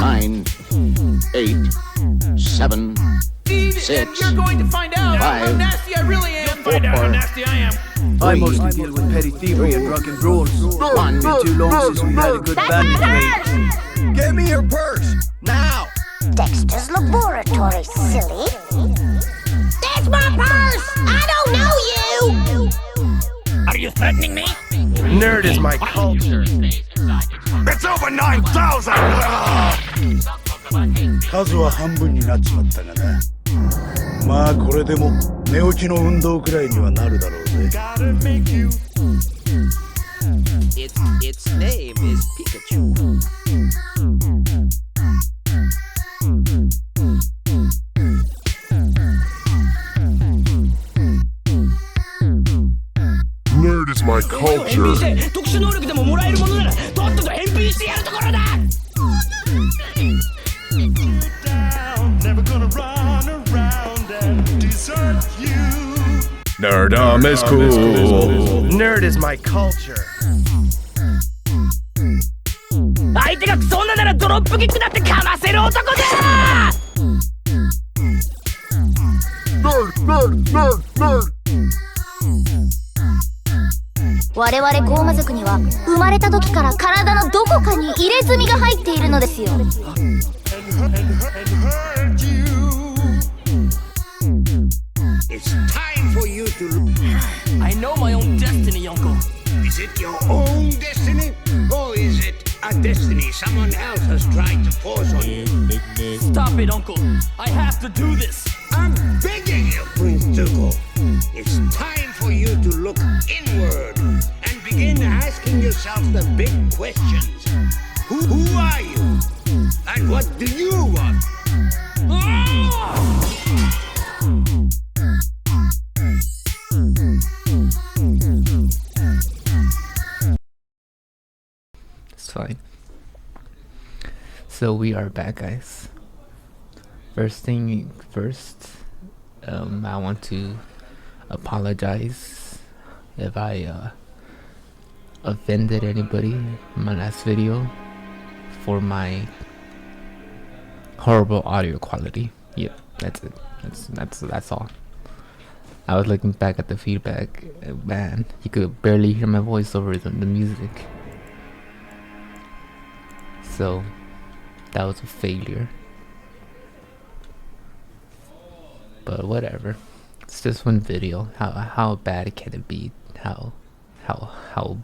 9, 8, 7, 6, You're going to find out how 5, nasty I really am. You'll find out how nasty I am. I mostly deal with petty thievery and drunken brawls. One. Been too long since we had a good bandit raid. Get me your purse, now! Dexter's laboratory, silly. That's my purse! I don't know you! Are you threatening me? Nerd is my culture. It's over 9,000! 数は半分になっちまったがな。まあこれでも寝起きの運動くらいにはなるだろうぜ。Its name is Pikachu. Nerd is my culture. 特殊能力でももらえるものならとっとと返品してやるところだ。Nerdom is cool. Nerd is my culture. 相手がクソ女ならドロップキックだってかませる男だ。我々ゴーマ族には生まれた時から体のどこかに入れ墨が入っているのですよ。It's time for you to look. I know my own destiny, Uncle. Is it your own destiny? Or is it a destiny someone else has tried to force on you? Stop it, Uncle. I have to do this. I'm begging you, Prince Zuko. It's time for you to look inward and begin asking yourself the big questions. Who are you? And what do you want? It's fine. So we are back, guys. First thing first, I want to apologize if I offended anybody in my last video for my horrible audio quality. Yep, that's it. That's all. I was looking back at the feedback, man, you could barely hear my voice over the music. So that was a failure. But whatever. It's just one video. How bad can it be? How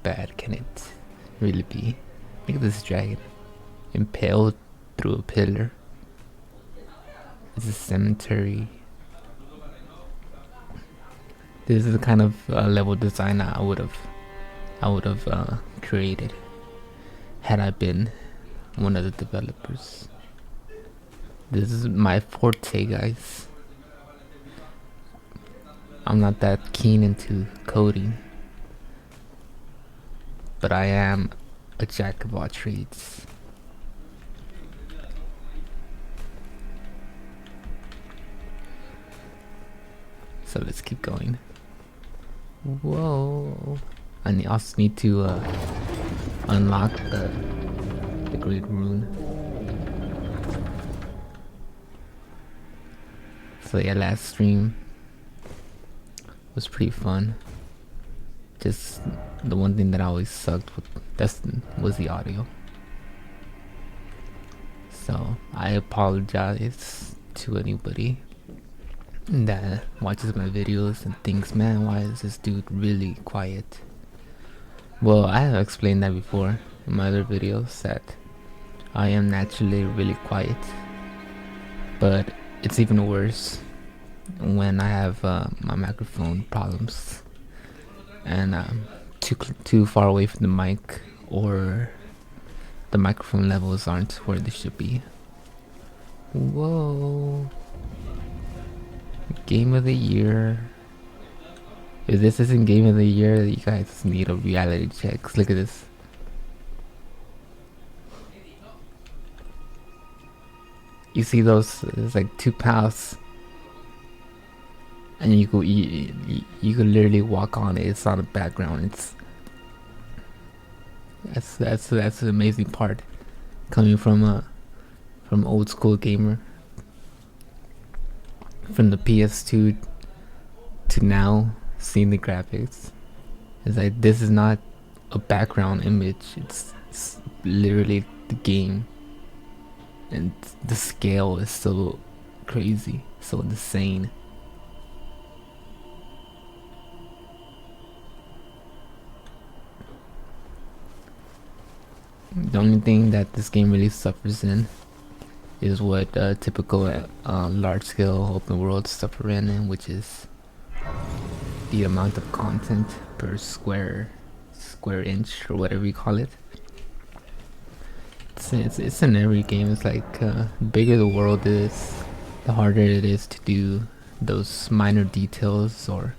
bad can it really be? Look at this dragon. Impaled through a pillar. It's a cemetery. This is the kind of level design I would have created had I been one of the developers. This is my forte, guys. I'm not that keen into coding, but I am a jack of all trades. So let's keep going. Whoa! I also need to unlock the Great Rune. So yeah, last stream was pretty fun. Just the one thing that always sucked was the audio. So I apologize to anybody that watches my videos and thinks, man, why is this dude really quiet? Well, I have explained that before in my other videos, that I am naturally really quiet, but it's even worse when I have my microphone problems and too far away from the mic, or the microphone levels aren't where they should be. Whoa. Game of the year. If this isn't game of the year, you guys need a reality check. Look at this. You see those? It's like 2 pals, and you could literally walk on it. It's on the background. That's the amazing part. coming from old school gamer, from the PS2 to now, seeing the graphics, it's like this is not a background image. It's literally the game, and the scale is so crazy, so insane. The only thing that this game really suffers in is what typical large-scale open world suffer in, which is the amount of content per square inch, or whatever you call it. It's in every game. It's like the bigger the world is, the harder it is to do those minor details or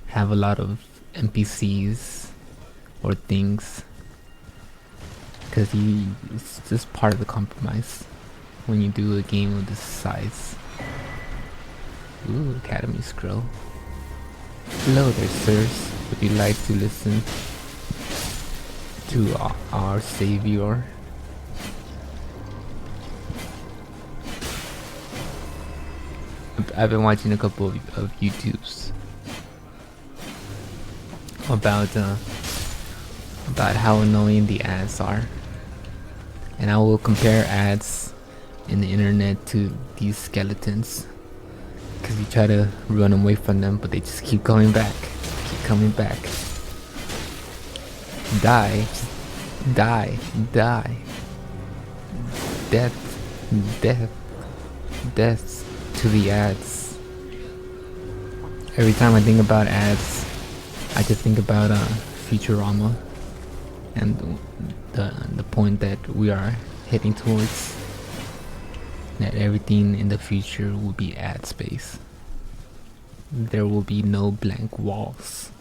have a lot of NPCs or things, because it's just part of the compromise when you do a game of this size. Ooh, Academy Scroll. Hello there, sirs. Would you like to listen to our savior? I've been watching a couple of YouTubes about how annoying the ads are, and I will compare ads in the internet to these skeletons, because you try to run away from them, but they just keep coming back, keep coming back. Die, die, die. Death, death, death to the ads. Every time I think about ads, I just think about Futurama and the point that we are heading towards, that everything in the future will be ad space. There will be no blank walls,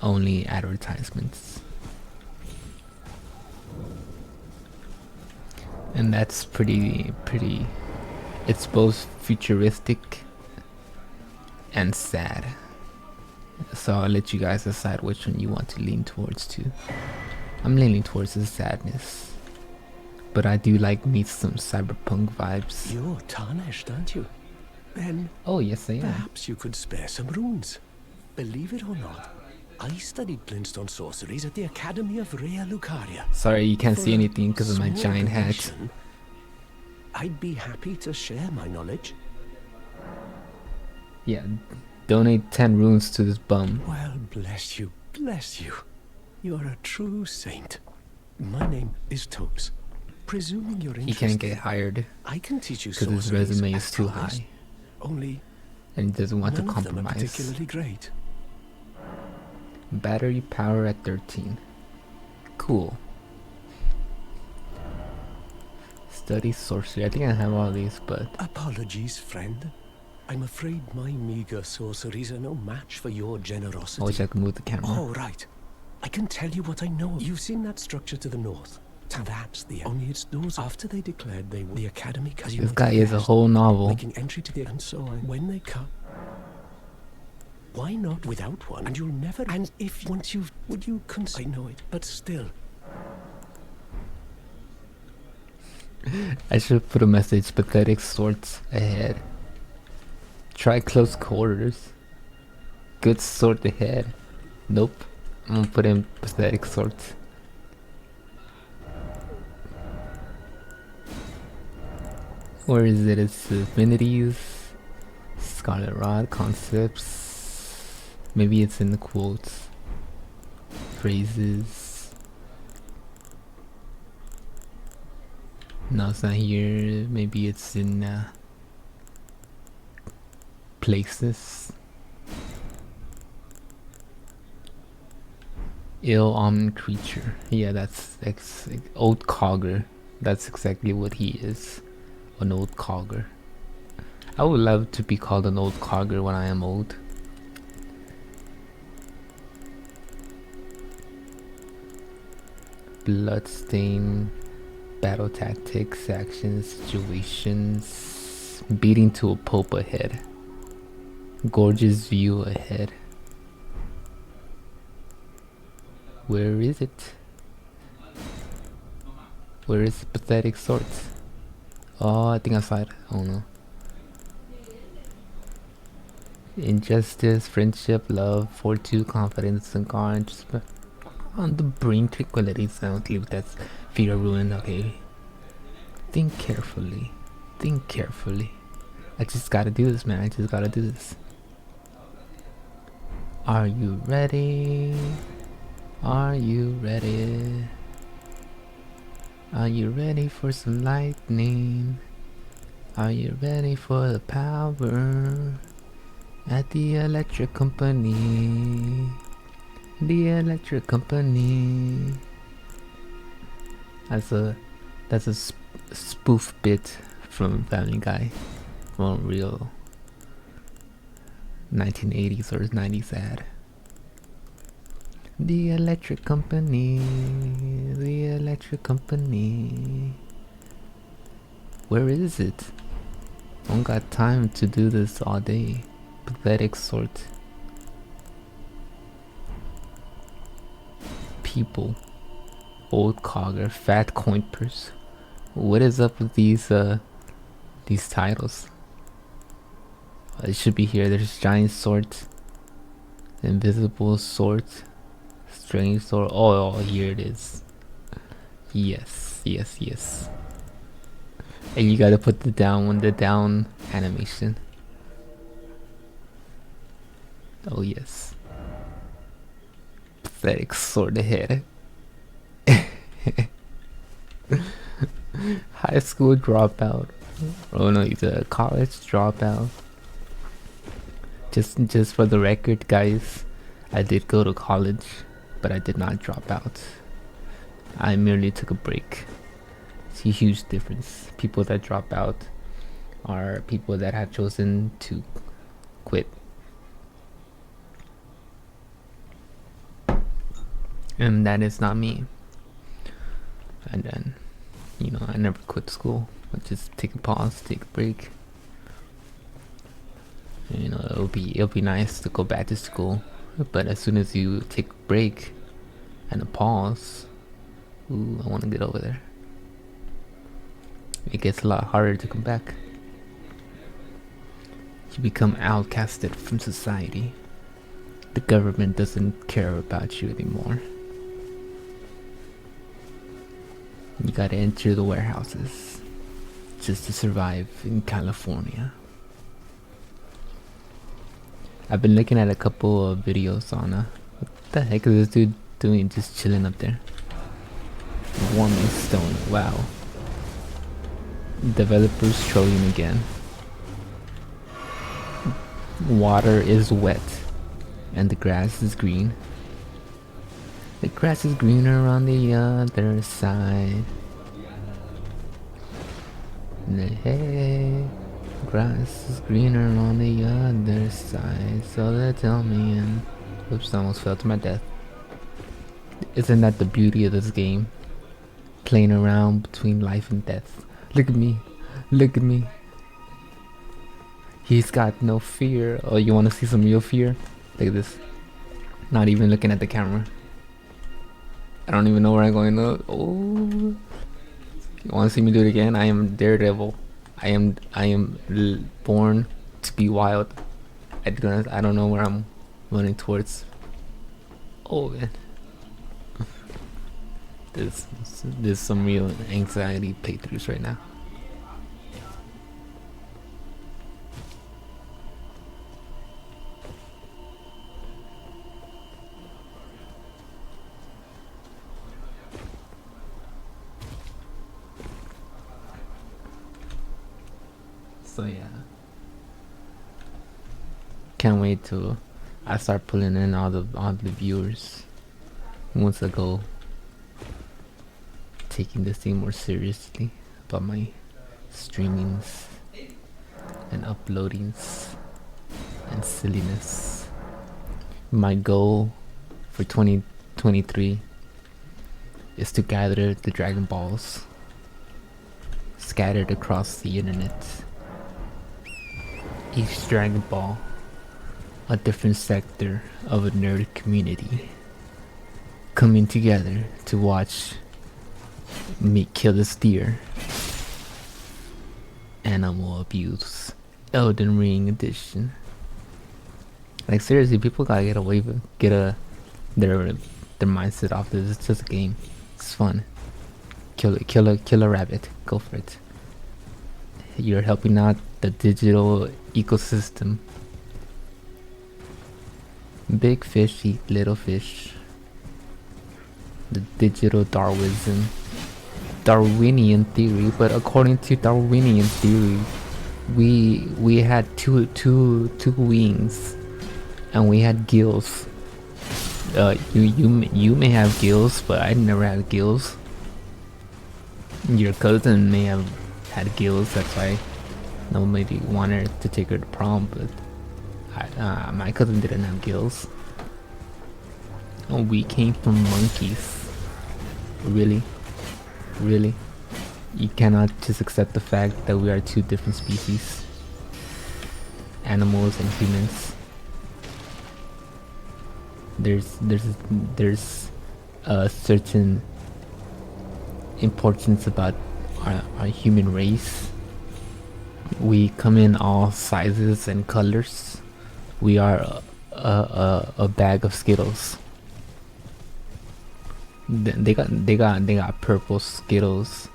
only advertisements. And that's pretty, it's both futuristic and sad. So I'll let you guys decide which one you want to lean towards too. I'm leaning towards the sadness, but I do like me some cyberpunk vibes. You're tarnished, aren't you? Then, oh yes I am. Perhaps you could spare some runes. Believe it or not, I studied glintstone sorceries at the Academy of Rea Lucaria. Sorry, you can't see anything because of my giant hat. I'd be happy to share my knowledge. Yeah, donate 10 runes to this bum. Well, bless you, bless you. You're a true saint. My name is Topes. Presuming you're interested, he can't get hired I can teach you because his resume is too high. Only, and he doesn't want to none compromise. Of them are particularly great. Battery power at 13. Cool. Study sorcery. I think I have all these, but... Apologies, friend. I'm afraid my meager sorceries are no match for your generosity. I wish I could move the camera. Oh, right. I can tell you what I know. You've seen that structure to the north. That's the... Only it's those after they declared they were the Academy... This guy is a whole novel. Making entry to the... And so on. When they come... Why not without one? And you'll never... And if once you've... Would you I know it, but still... I should put a message. Pathetic sorts ahead. Try close quarters. Good sort ahead. Nope. I'm gonna put in pathetic sorts. Where is it? It's affinities, Scarlet Rod, concepts. Maybe it's in the quotes. Phrases. No, it's not here. Maybe it's in places. Ill omen creature. Yeah, that's old cogger. That's exactly what he is. An old cogger. I would love to be called an old cogger when I am old. Bloodstain. Battle tactics, actions, situations. Beating to a pulp ahead. Gorgeous view ahead. Where is it? Where is pathetic swords? Oh, I think I saw it. Oh no. Injustice, friendship, love, fortune, confidence, and carnage. On the brink, tranquility, sound, leave that's fear, ruin. Okay. Think carefully. Think carefully. I just gotta do this, man. I just gotta do this. Are you ready? Are you ready? Are you ready for some lightning? Are you ready for the power at the electric company? The electric company. That's a spoof bit from Family Guy, from real 1980s or 90s ad. The electric company, the electric company. Where is it? Don't got time to do this all day. Pathetic sort. People. Old cogger, fat coin purse. What is up with these titles? It should be here. There's giant sword, invisible sword, strange sword. Oh, here it is. Yes, yes, yes. And you gotta put the down animation. Oh yes. Pathetic sword ahead. High school dropout. Oh no, he's a college dropout. Just for the record, guys, I did go to college, but I did not drop out. I merely took a break. It's a huge difference. People that drop out are people that have chosen to quit. And that is not me. And then, you know, I never quit school. I just take a pause, take a break. You know, it'll be nice to go back to school, but as soon as you take a break and a pause, ooh, I want to get over there. It gets a lot harder to come back. You become outcasted from society. The government doesn't care about you anymore. You gotta enter the warehouses just to survive in California. I've been looking at a couple of videos on what the heck is this dude doing, just chilling up there? Warming stone, wow. Developers trolling again. Water is wet and the grass is green. The grass is greener on the other side. Hey, grass is greener on the other side. So they tell me, and oops, I almost fell to my death. Isn't that the beauty of this game? Playing around between life and death. Look at me, look at me. He's got no fear. Oh, you want to see some real fear? Look at this. Not even looking at the camera. I don't even know where I'm going. Oh, you want to see me do it again? I am Daredevil. I am born to be wild. I don't know where I'm running towards. Oh man, there's some real anxiety playthroughs right now. So yeah, can't wait till I start pulling in all the viewers. Once I go taking this thing more seriously about my streamings and uploadings and silliness. My goal for 2023 is to gather the Dragon Balls scattered across the internet. Each Dragon Ball, a different sector of a nerd community, coming together to watch Me kill the steer. Animal abuse. Elden Ring edition. Like seriously, people gotta get away with their mindset off this. It's just a game. It's fun. Kill a rabbit. Go for it. You're helping out the digital ecosystem. Big fish eat little fish. The digital Darwinian theory, but according to Darwinian theory, we had two wings, and we had gills. You may have gills, but I never had gills. Your cousin may have had gills, that's why nobody wanted to take her to prom, but my cousin didn't have gills. Oh, we came from monkeys. Really? Really? You cannot just accept the fact that we are two different species. Animals and humans. There's a certain importance about our human race. We come in all sizes and colors. We are a bag of Skittles. They got purple Skittles.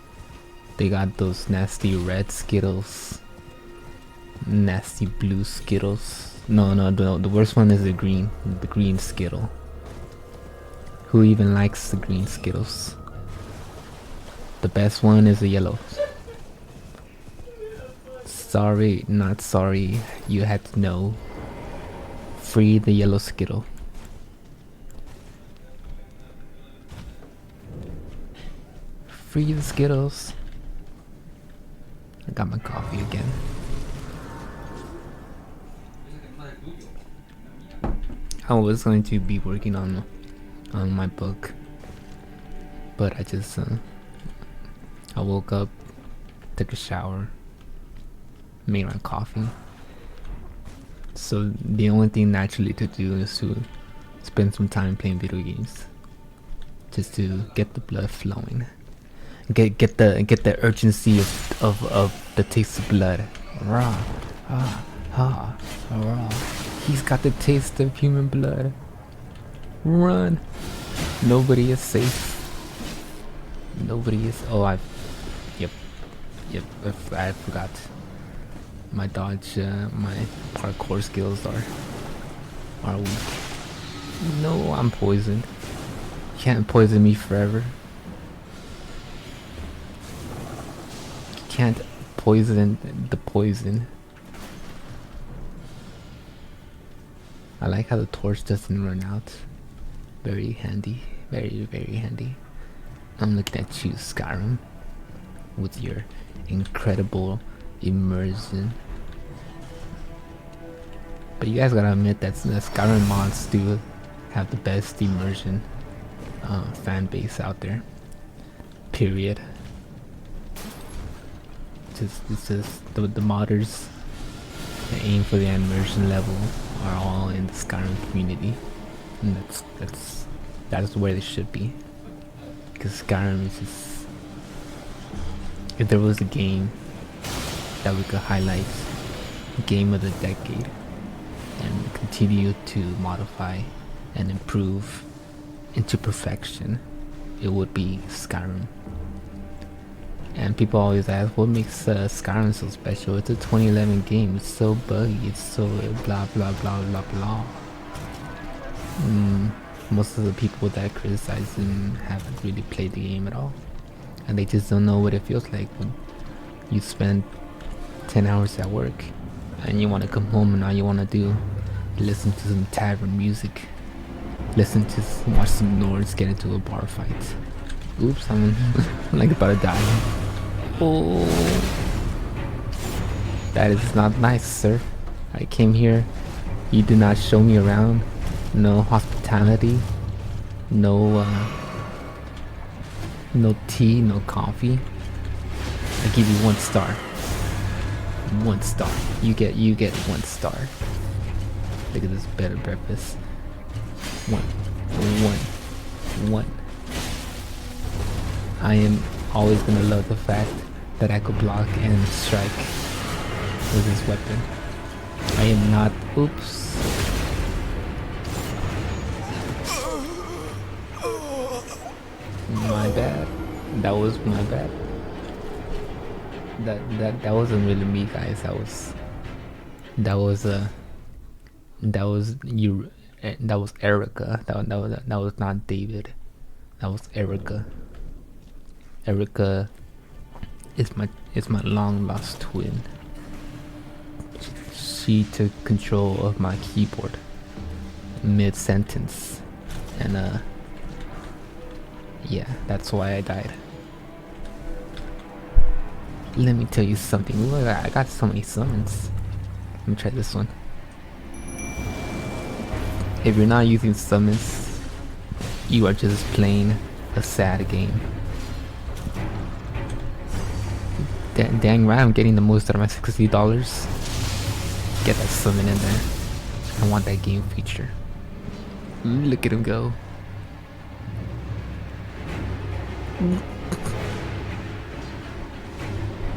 They got those nasty red Skittles. Nasty blue Skittles. No, the worst one is the green Skittle. Who even likes the green Skittles? The best one is the yellow. Sorry, not sorry. You had to know. Free the yellow Skittle. Free the Skittles. I got my coffee again. I was going to be working on my book, but I just I woke up, took a shower, made my coffee. So the only thing naturally to do is to spend some time playing video games, just to get the blood flowing, get the urgency of the taste of blood. Raw, raw. He's got the taste of human blood. Run! Nobody is safe. Nobody is. Oh, Yep. I forgot. My dodge, my parkour skills are weak. No, I'm poisoned. You can't poison me forever. You can't poison the poison. I like how the torch doesn't run out. Very handy. Very, very handy. I'm looking at you, Skyrim, with your incredible immersion. But you guys gotta admit that the Skyrim mods do have the best immersion fan base out there. Period. It's just the modders that aim for the immersion level are all in the Skyrim community, and that's where they should be. Because Skyrim is just, if there was a game that we could highlight, game of the decade, and continue to modify and improve into perfection, it would be Skyrim. And people always ask, what makes Skyrim so special? It's a 2011 game, it's so buggy, it's so blah blah blah blah blah. Most of the people that criticize him haven't really played the game at all, and they just don't know what it feels like when you spend 10 hours at work and you want to come home and all you want to do is listen to some tavern music, watch some Nords get into a bar fight. Oops, I'm like about to die. Oh, that is not nice, sir. I came here, you did not show me around. No hospitality, no tea, no coffee. I give you 1 star. 1 star. You get 1 star. Look at this bed and breakfast. One. I am always gonna love the fact that I could block and strike with this weapon. I am not. Oops. My bad. That was my bad. That wasn't really me, guys. That was Erica. That was not David. That was Erica. Erica is my long lost twin. She took control of my keyboard mid sentence, and yeah, that's why I died. Let me tell you something. Look, I got so many summons. Let me try this one. If you're not using summons, you are just playing a sad game. Dang right, I'm getting the most out of my $60. Get that summon in there. I want that game feature. Look at him go.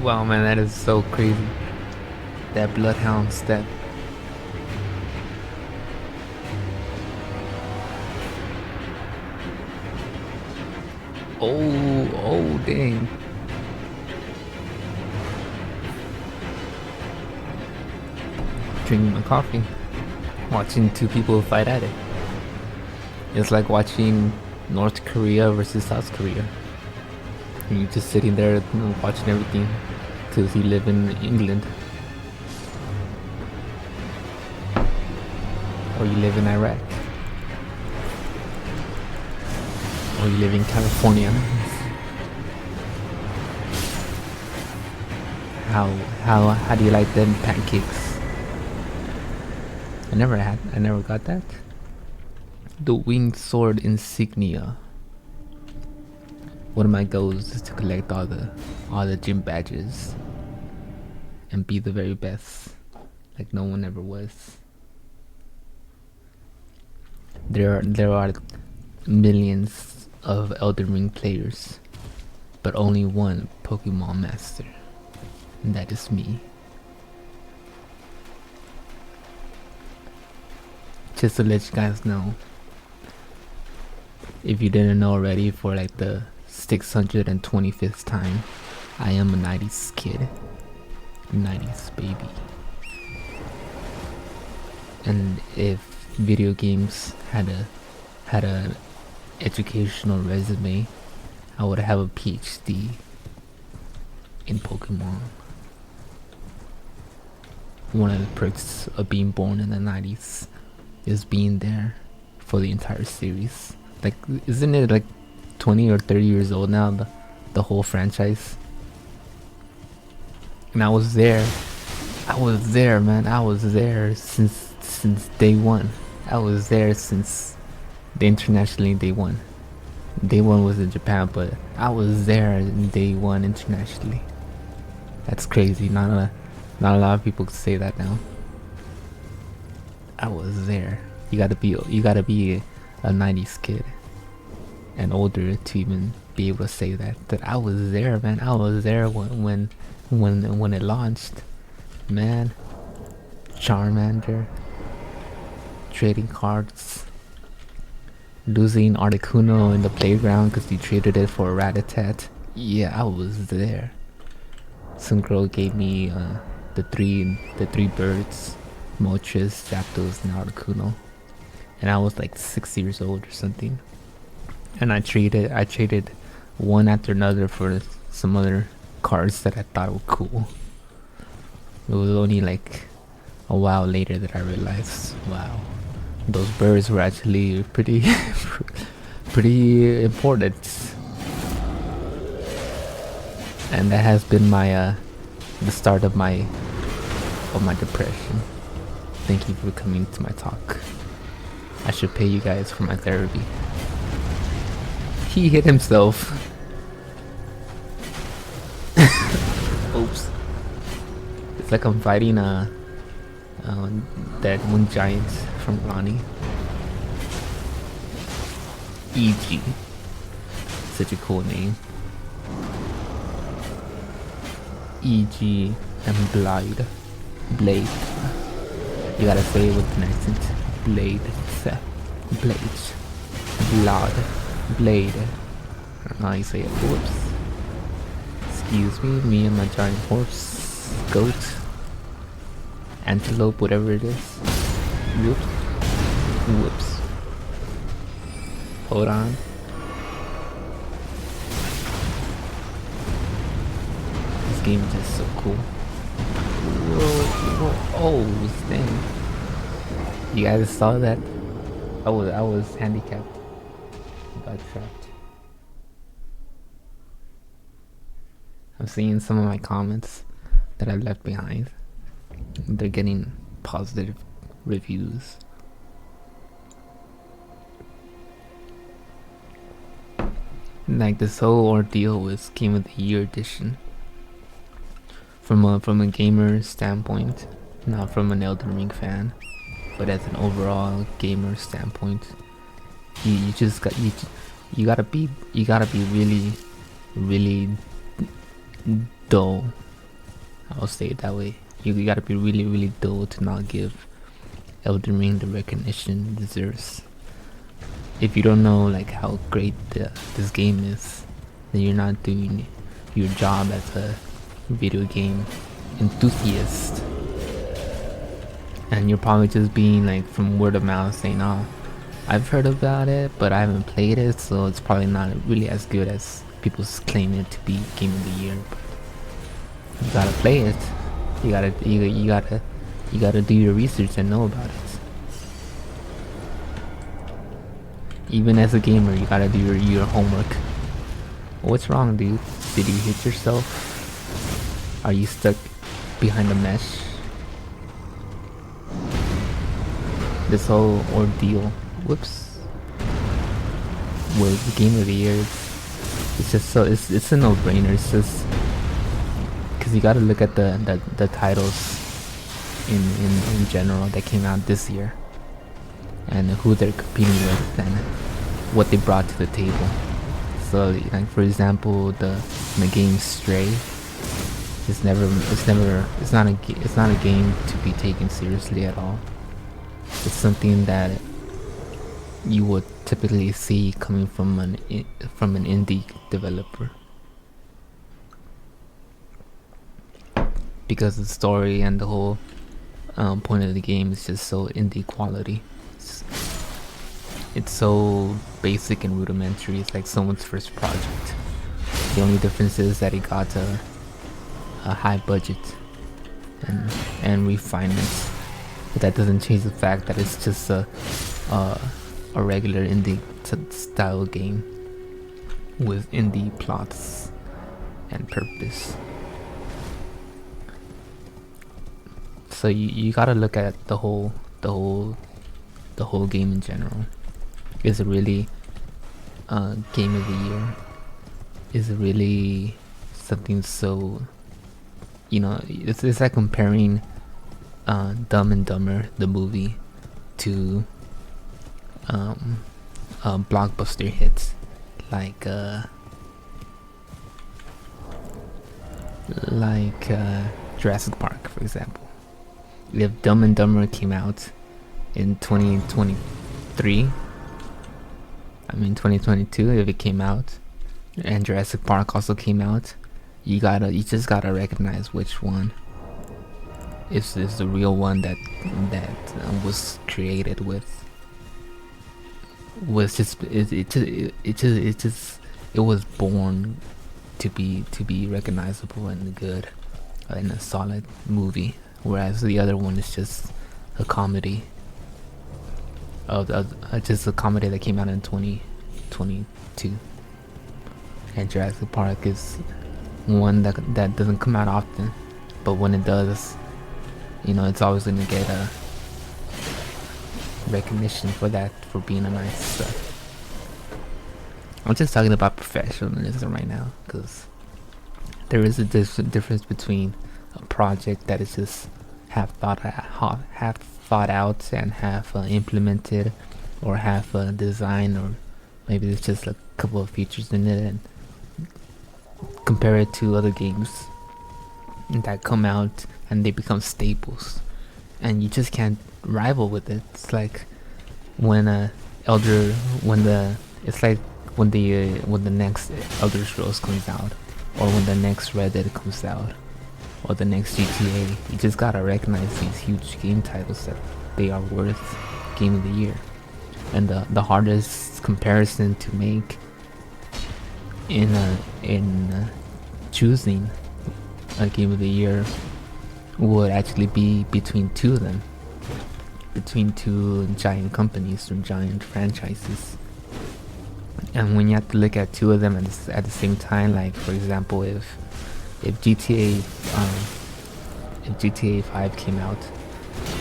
Wow, man, that is so crazy. That bloodhound step. Oh, dang. Drinking my coffee. Watching two people fight at it. It's like watching North Korea versus South Korea. And you're just sitting there watching everything because you live in England. Or you live in Iraq. Or you live in California. How do you like them pancakes? I never got that. The winged sword insignia. One of my goals is to collect all the gym badges and be the very best, like no one ever was. There are millions of Elden Ring players, but only one Pokemon master, and that is me. Just to let you guys know, if you didn't know already, for like the 625th time, I am a 90s kid. 90s baby. And if video games had a educational resume, I would have a PhD in Pokemon. One of the perks of being born in the 90s is being there for the entire series. Like, isn't it like 20 or 30 years old now, the whole franchise? And I was there, man. I was there since day one. I was there since the internationally day one. Day one was in Japan, but I was there day one internationally. That's crazy. Not a lot of people could say that now. I was there. You gotta be a 90s kid and older to even be able to say that I was there, man. I was there when it launched, man. Charmander, trading cards, losing Articuno in the playground because you traded it for a Rattata. Yeah, I was there. Some girl gave me the three birds, Moltres, Zapdos, and Articuno, and I was like 6 years old or something. And I traded one after another for some other cards that I thought were cool. It was only like a while later that I realized, wow, those birds were actually pretty important. And that has been my the start of my depression. Thank you for coming to my talk. I should pay you guys for my therapy. He hit himself. Oops. It's like I'm fighting that one giant from Ronnie. E.G. Such a cool name. E.G. and Blade. Blade. You gotta say it with an accent. Blade. Blade. Blood. Blade. I don't know how you say it. Whoops. Excuse me and my giant horse. Goat. Antelope, whatever it is. Whoops. Whoops. Hold on. This game is just so cool. Whoa. Oh, dang. You guys saw that? I was handicapped. Got trapped. I'm seeing some of my comments that I left behind. They're getting positive reviews. Like this whole ordeal with Game of the Year edition. From a gamer standpoint, not from an Elden Ring fan, but as an overall gamer standpoint, you gotta be really dull. I'll say it that way. You gotta be really dull to not give Elden Ring the recognition it deserves. If you don't know like how great this game is, then you're not doing your job as a video game enthusiast, and you're probably just being like from word of mouth saying, "Oh, I've heard about it, but I haven't played it, so it's probably not really as good as people claim it to be Game of the Year." But you gotta play it. You gotta do your research and know about it. Even as a gamer, you gotta do your homework. What's wrong, dude? Did you hit yourself? Are you stuck behind a mesh? This whole ordeal, whoops, with the Game of the Year, it's just so it's a no-brainer. It's just because you gotta look at the titles in general that came out this year, and who they're competing with, and what they brought to the table. So, like for example, the game Stray. It's not a game to be taken seriously at all. It's something that you would typically see coming from an indie developer, because the story and the whole point of the game is just so indie quality. It's so basic and rudimentary. It's like someone's first project. The only difference is that it got a high budget and refinements, but that doesn't change the fact that it's just a regular indie style game with indie plots and purpose. So you gotta look at the whole game in general. Is it really Game of the Year? Is it really something so, you know, it's like comparing Dumb and Dumber the movie to blockbuster hits like Jurassic Park, for example. If Dumb and Dumber came out in 2022, if it came out, and Jurassic Park also came out, you just gotta recognize which one is the real one that was created with. It was born to be recognizable and good and a solid movie, whereas the other one is just a comedy. Just a comedy that came out in 2022, and Jurassic Park is one that doesn't come out often, but when it does, you know, it's always gonna get a recognition for that, for being a nice I'm just talking about professionalism right now, because there is a difference between a project that is just half thought out and half implemented, or half designed, or maybe there's just a couple of features in it, and compare it to other games that come out and they become staples, and you just can't rival with it. It's like when when the next Elder Scrolls comes out, or when the next Red Dead comes out, or the next GTA. You just gotta recognize these huge game titles that they are worth Game of the Year. And the hardest comparison to make in choosing a Game of the Year would actually be between two of them, between two giant companies or giant franchises. And when you have to look at two of them at the same time, like for example, if GTA 5 came out,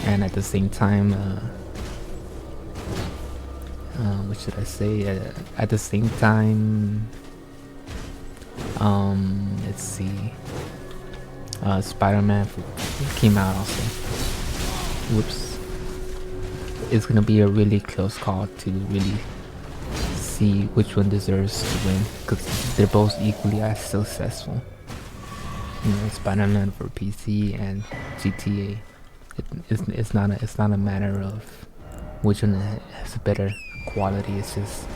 and at the same time, what should I say? At the same time, let's see, Spider-Man came out also. Whoops! It's gonna be a really close call to really see which one deserves to win, because they're both equally as successful. You know, Spider-Man for PC and GTA. It's not a matter of which one has better quality. It's just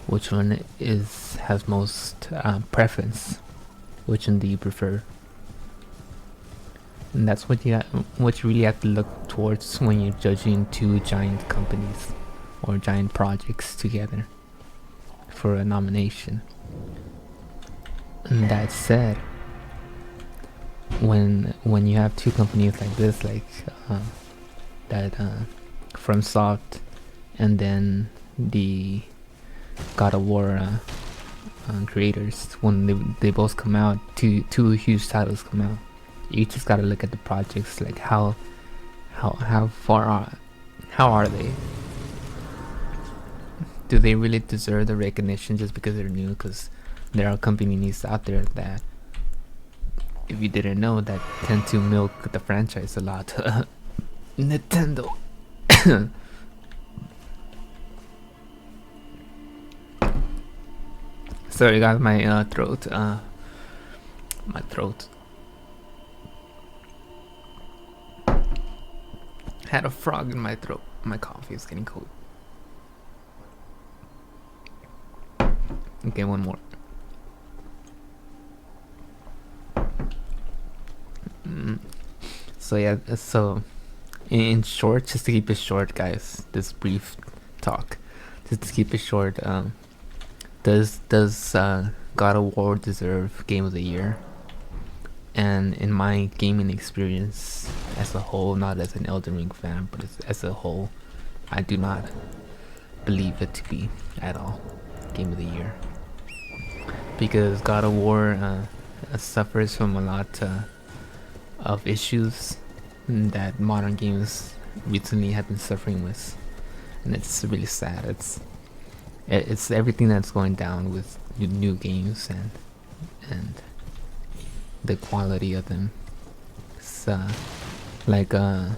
which one has most preference. Which one do you prefer? And that's what you really have to look towards when you're judging two giant companies or giant projects together for a nomination. And that said, when you have two companies like this, like that FromSoft and then the God of War creators, when they both come out, two huge titles come out, you just gotta look at the projects, like how are they? Do they really deserve the recognition just because they're new? Because there are companies out there that, if you didn't know, that tend to milk the franchise a lot. Nintendo. Sorry guys, my throat. Had a frog in my throat. My coffee is getting cold. Okay, one more. So yeah, so in short, just to keep it short, guys, this brief talk, just to keep it short, does God of War deserve Game of the Year? And in my gaming experience as a whole, not as an Elden Ring fan, but as a whole, I do not believe it to be at all Game of the Year, because God of War suffers from a lot of issues that modern games recently have been suffering with, and it's really sad. It's everything that's going down with new games and the quality of them. It's like I'm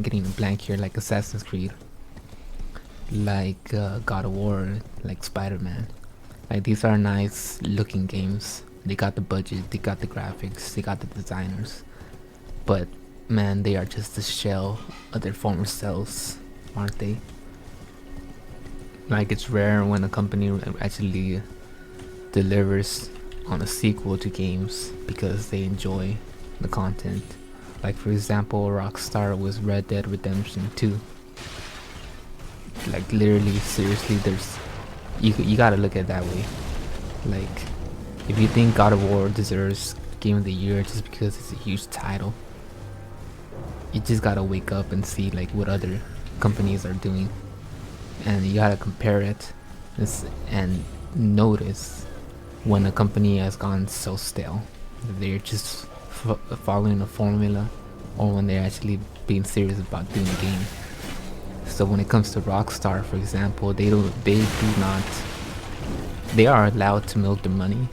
getting a blank here, like Assassin's Creed, like God of War, like Spider-Man. Like, these are nice looking games. They got the budget, they got the graphics, they got the designers, but man, they are just a shell of their former selves, aren't they? Like, it's rare when a company actually delivers on a sequel to games because they enjoy the content. Like, for example, Rockstar with Red Dead Redemption 2. Like, literally, seriously, you gotta look at it that way. Like, if you think God of War deserves Game of the Year just because it's a huge title, you just gotta wake up and see like what other companies are doing, and you gotta compare it and notice when a company has gone so stale, they're just following a formula, or when they're actually being serious about doing a game. So when it comes to Rockstar, for example, they are allowed to milk their money,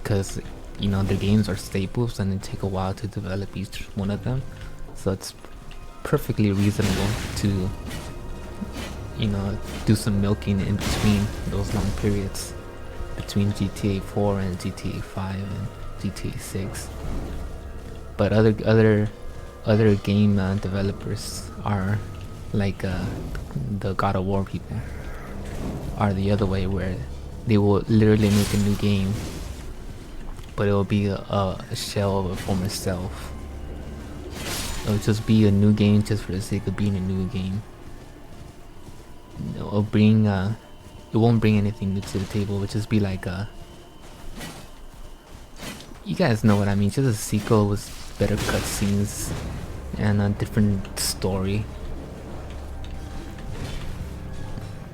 because you know their games are staples and they take a while to develop each one of them. So it's perfectly reasonable to, you know, do some milking in between those long periods. between GTA 4 and GTA 5 and GTA 6. But other game developers are like the God of War people are the other way, where they will literally make a new game, but it will be a shell of a former self. It'll just be a new game just for the sake of being a new game. It'll bring it won't bring anything new to the table. It'll just be like you guys know what I mean, just a sequel with better cutscenes and a different story.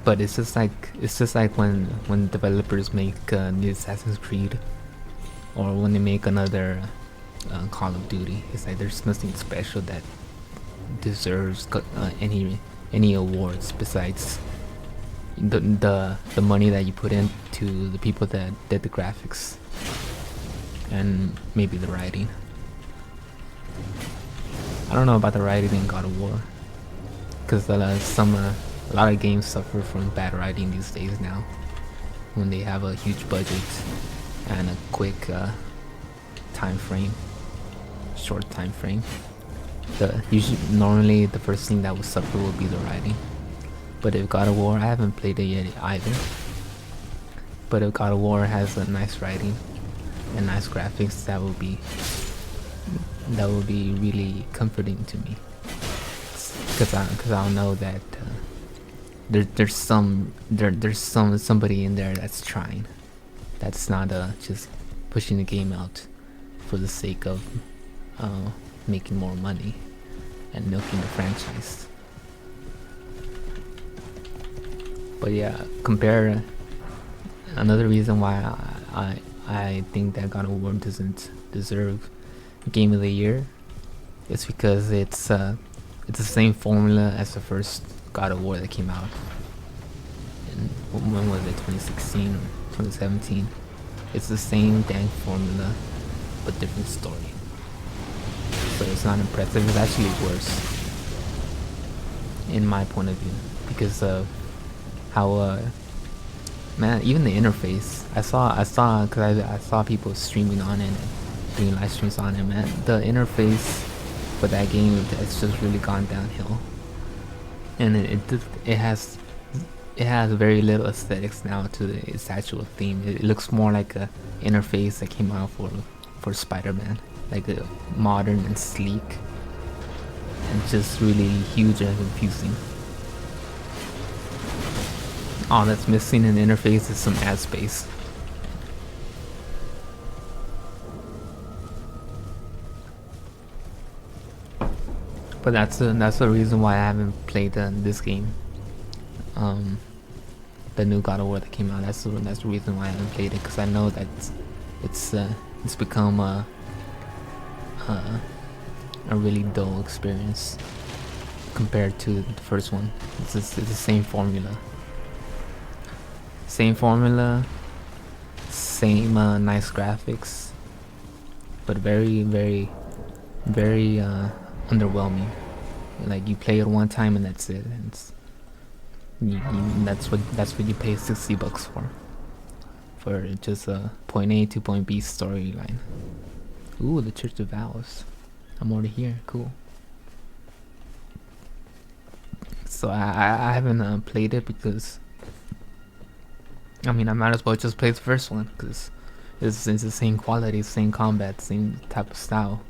But it's just like when developers make new Assassin's Creed, or when they make another Call of Duty. It's like there's nothing special that deserves any awards besides the money that you put into the people that did the graphics and maybe the writing. I don't know about the writing in God of War, because a lot of games suffer from bad writing these days now, when they have a huge budget and a quick short time frame. Normally the first thing that will suffer will be the writing. But if God of War, I haven't played it yet either, but if God of War has a nice writing and nice graphics, that will be really comforting to me, because I'll know that there's somebody in there that's trying, that's not just pushing the game out for the sake of making more money and milking the franchise. But yeah, compare another reason why I think that God of War doesn't deserve Game of the Year is because it's the same formula as the first God of War that came out. And when was it? 2016 or 2017? It's the same dang formula, but different story. So it's not impressive. It's actually worse, in my point of view, because of how man, even the interface. I saw people streaming on it and doing live streams on it. Man, the interface for that game, it's just really gone downhill, and it has very little aesthetics now to its actual theme. It looks more like a interface that came out for Spider-Man, like a modern and sleek, and just really huge and confusing. All that's missing in the interface is some ad space. But that's the reason why I haven't played this game. The new God of War that came out. That's the reason why I haven't played it, because I know that it's become a really dull experience compared to the first one. It's the same formula. Same formula, same nice graphics, but very, very, very underwhelming. Like, you play it one time and that's it. And that's what you pay $60 for just a point A to point B storyline. Ooh, the Church of Vows. I'm already here. Cool. So I haven't played it because, I mean, I might as well just play the first one, because it's the same quality, same combat, same type of style,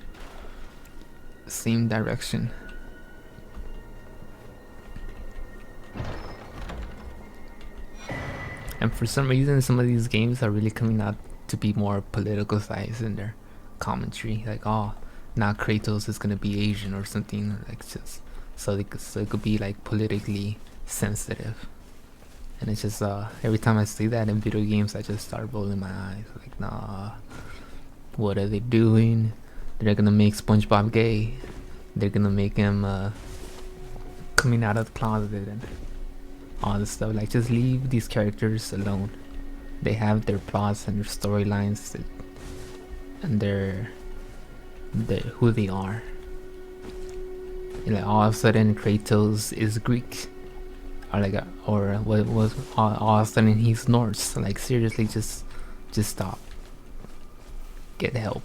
same direction. And for some reason, some of these games are really coming out to be more politicized in their commentary. Like, oh, now Kratos is gonna be Asian or something, like, just so it could be like politically sensitive. And it's just every time I see that in video games, I just start rolling my eyes. Like, nah, what are they doing? They're gonna make SpongeBob gay. They're gonna make him coming out of the closet and all this stuff. Like, just leave these characters alone. They have their plots and their storylines, and they're who they are. And like, all of a sudden Kratos is Greek. or what was all of a sudden he snorts. Like seriously, just stop. Get help.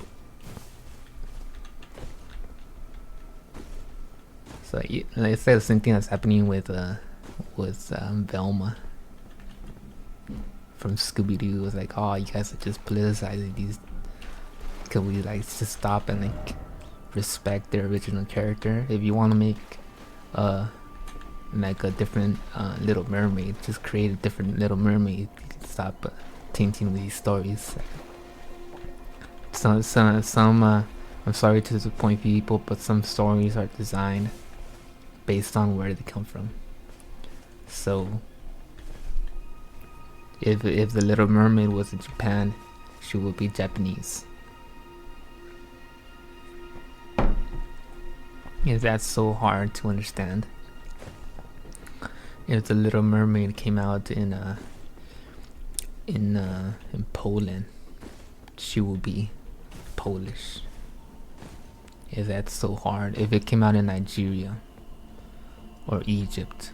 So it's the same thing that's happening with Velma from Scooby-Doo. It was like, oh, you guys are just politicizing these. Can we like just stop and like respect their original character? If you want to make like a different Little Mermaid, just create a different Little Mermaid. Stop tainting with these stories. Some I'm sorry to disappoint people, but some stories are designed based on where they come from. So if the Little Mermaid was in Japan, she would be Japanese. Is that so hard to understand? If the Little Mermaid came out in Poland, she would be Polish. Is that so hard? If it came out in Nigeria or Egypt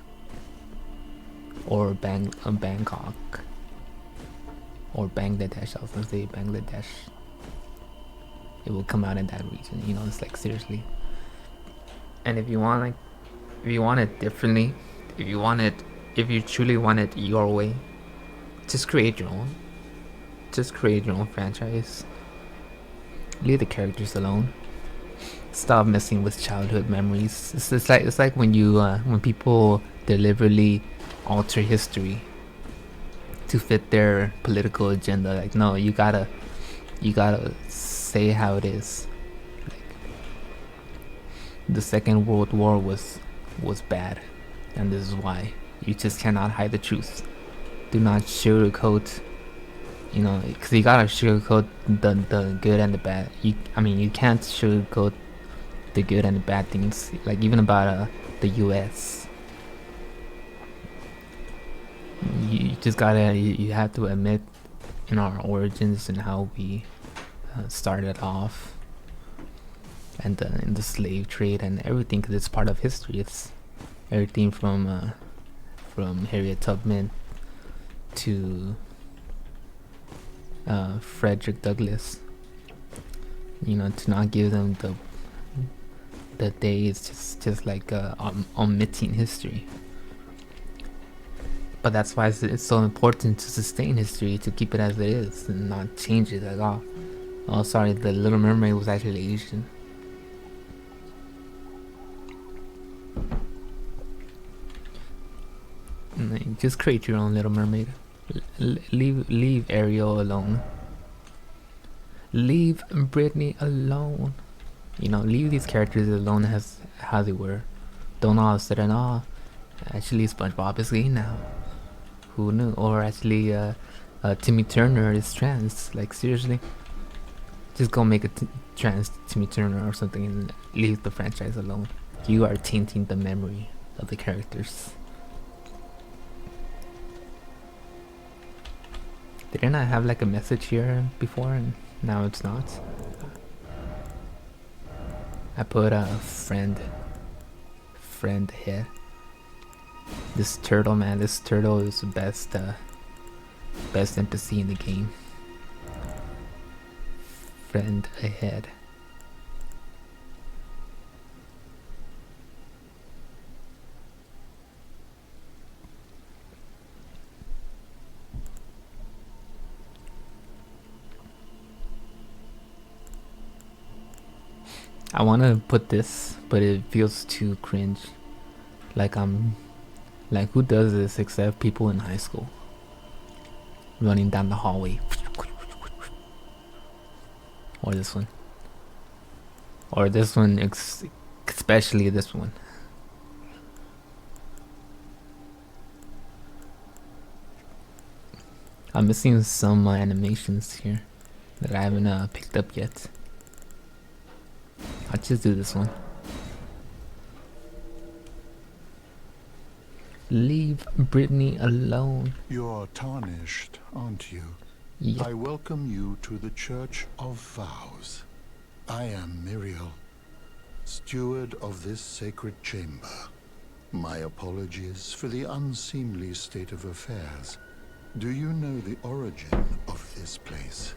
or Bangkok or Bangladesh, I was gonna say Bangladesh, it will come out in that region. You know, it's like seriously. And if you want it differently, if you truly want it your way, just create your own. Just create your own franchise. Leave the characters alone. Stop messing with childhood memories. It's like when you when people deliberately alter history to fit their political agenda. Like, no, you gotta say how it is. Like, the Second World War was bad, and this is why. You just cannot hide the truth. Do not sugarcoat. You know, because you gotta sugarcoat the good and the bad. You can't sugarcoat the good and the bad things. Like even about the U.S. You just gotta. You have to admit in our origins and how we started off, and in the slave trade and everything, because it's part of history. It's everything from Harriet Tubman to Frederick Douglass. You know, to not give them the day is just like omitting history. But that's why it's so important to sustain history, to keep it as it is and not change it at all. Oh, sorry, the Little Mermaid was actually Asian. Just create your own Little Mermaid. Leave Ariel alone. Leave Britney alone. You know, leave these characters alone as how they were. Don't all of a sudden, actually SpongeBob is gay now. Who knew? Or actually Timmy Turner is trans. Like seriously, just go make a trans Timmy Turner or something and leave the franchise alone. You are tainting the memory of the characters. Didn't I have like a message here before and now it's not? I put a friend here. This turtle, man, this turtle is the best NPC in the game. Friend ahead. I want to put this, but it feels too cringe. Like who does this except people in high school? Running down the hallway. Or this one. Or this one, especially this one. I'm missing some animations here that I haven't picked up yet. I'll just do this one. Leave Britney alone. You're tarnished, aren't you? Yep. I welcome you to the Church of Vows. I am Muriel, steward of this sacred chamber. My apologies for the unseemly state of affairs. Do you know the origin of this place?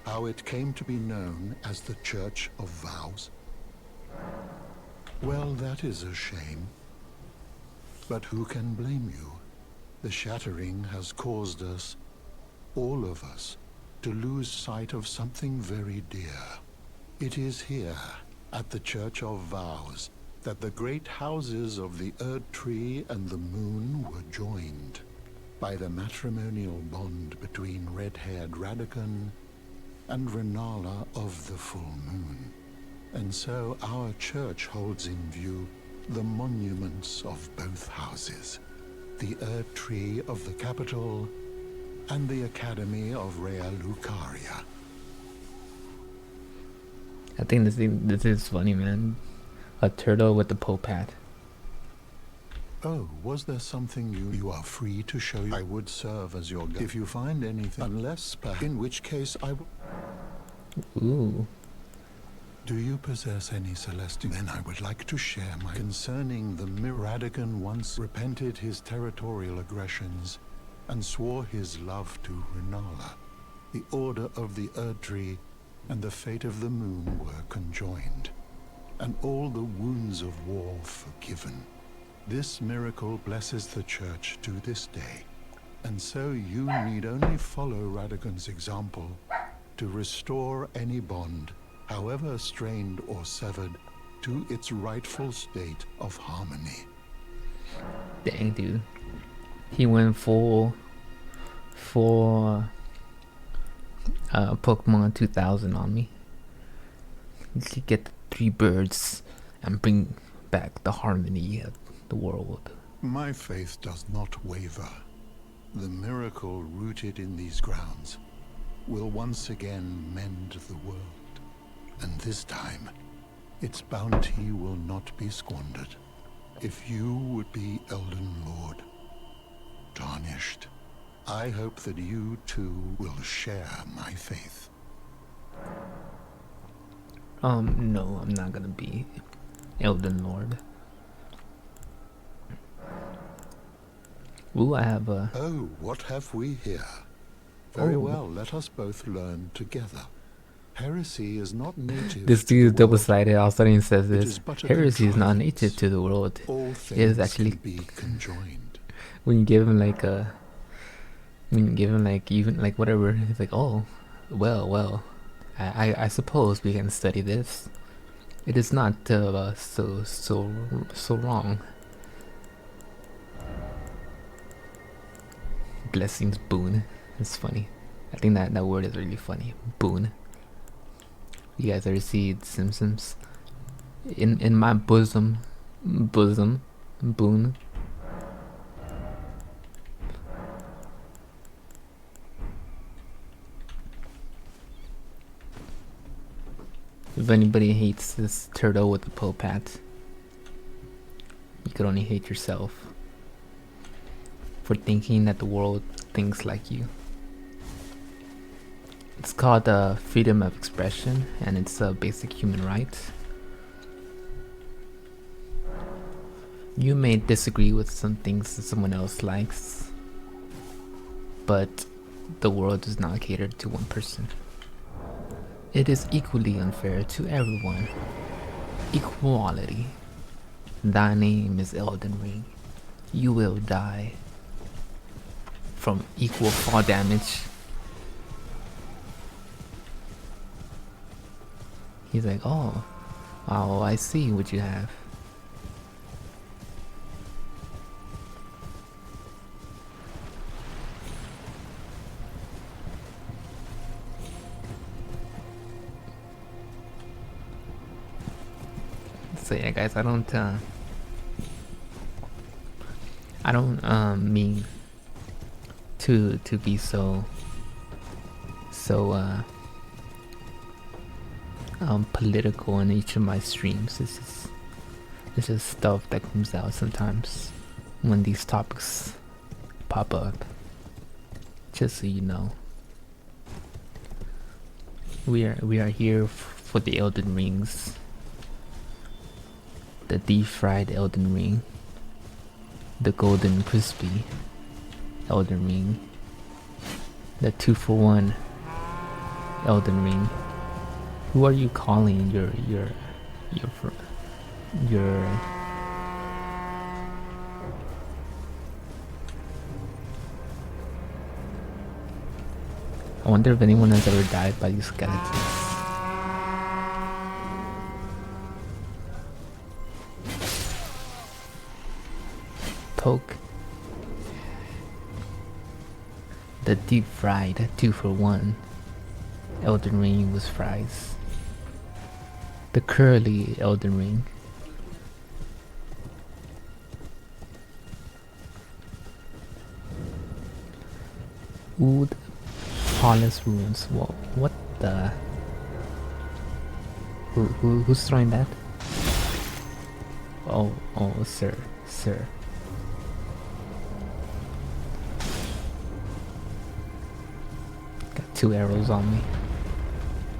How it came to be known as the Church of Vows? Well, that is a shame. But who can blame you? The shattering has caused us, all of us, to lose sight of something very dear. It is here, at the Church of Vows, that the great houses of the Erd Tree and the Moon were joined by the matrimonial bond between red-haired Radagon and Renala of the Full Moon. And so our church holds in view the monuments of both houses, the Erd Tree of the capital and the Academy of Rea Lucaria. I think this is funny, man. A turtle with the Pope hat. Oh, was there something you are free to show you? I would serve as your guide if you find anything, unless in which case I will. Ooh. Do you possess any celestial? Then I would like to share my concerning the Radagon once repented his territorial aggressions and swore his love to Renala. The order of the Erd Tree and the fate of the Moon were conjoined, and all the wounds of war forgiven. This miracle blesses the Church to this day, and so you need only follow Radagon's example to restore any bond, however strained or severed, to its rightful state of harmony. Dang, dude. He went full Pokemon 2000 on me. To get the 3 birds and bring back the harmony of the world. My faith does not waver. The miracle rooted in these grounds will once again mend the world. And this time, its bounty will not be squandered. If you would be Elden Lord, tarnished, I hope that you too will share my faith. No, I'm not gonna be Elden Lord. Ooh, I have a... Oh, what have we here? Very well, let us both learn together. Heresy is not native. This dude is double-sided. All of a sudden he says this. But Heresy is not native to the world. It is actually be conjoined. When you give him like a, even like whatever, it's like, oh, well, I suppose we can study this. It is not so wrong. Blessings boon. It's funny. I think that word is really funny. Boon. You guys ever see The Simpsons? In my bosom, boon. If anybody hates this turtle with the Pope hat, you could only hate yourself for thinking that the world thinks like you. It's called freedom of expression, and it's a basic human right. You may disagree with some things that someone else likes, but the world does not cater to one person. It is equally unfair to everyone. Equality. Thy name is Elden Ring. You will die from equal fall damage. He's like, oh, I see what you have. So yeah, guys, I don't mean to be so political in each of my streams. It's just stuff that comes out sometimes when these topics pop up. Just so you know, we are here for the Elden Rings, the deep-fried Elden Ring. the golden crispy Elden Ring, the 2-for-1 Elden Ring. Who are you calling your I wonder if anyone has ever died by these skeletons. Poke. The deep fried 2-for-1 Elden Ring with fries. The curly Elden Ring. Wood Hollis ruins. Whoa, what the? Who's throwing that? Oh, sir. Got 2 arrows on me.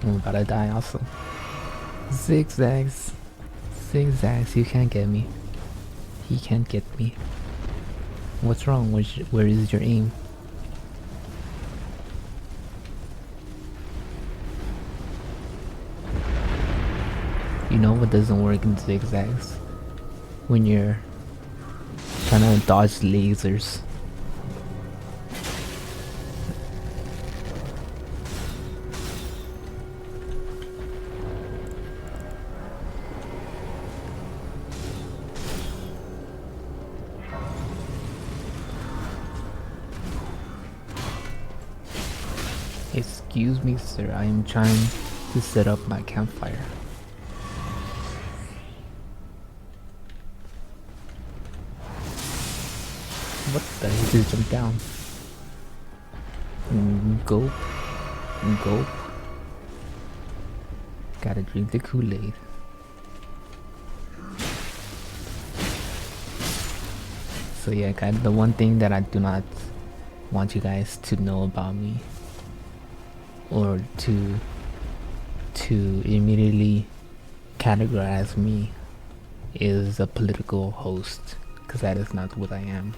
I'm about to die also. Zigzags, you can't get me. He can't get me. What's wrong? Where is your aim? You know what doesn't work in zigzags? When you're trying to dodge lasers. Excuse me, sir, I am trying to set up my campfire. What the? He just jumped down. Gulp. Gotta drink the Kool-Aid. So yeah, kind of the one thing that I do not want you guys to know about me, or to immediately categorize me, is a political host, because that is not what I am.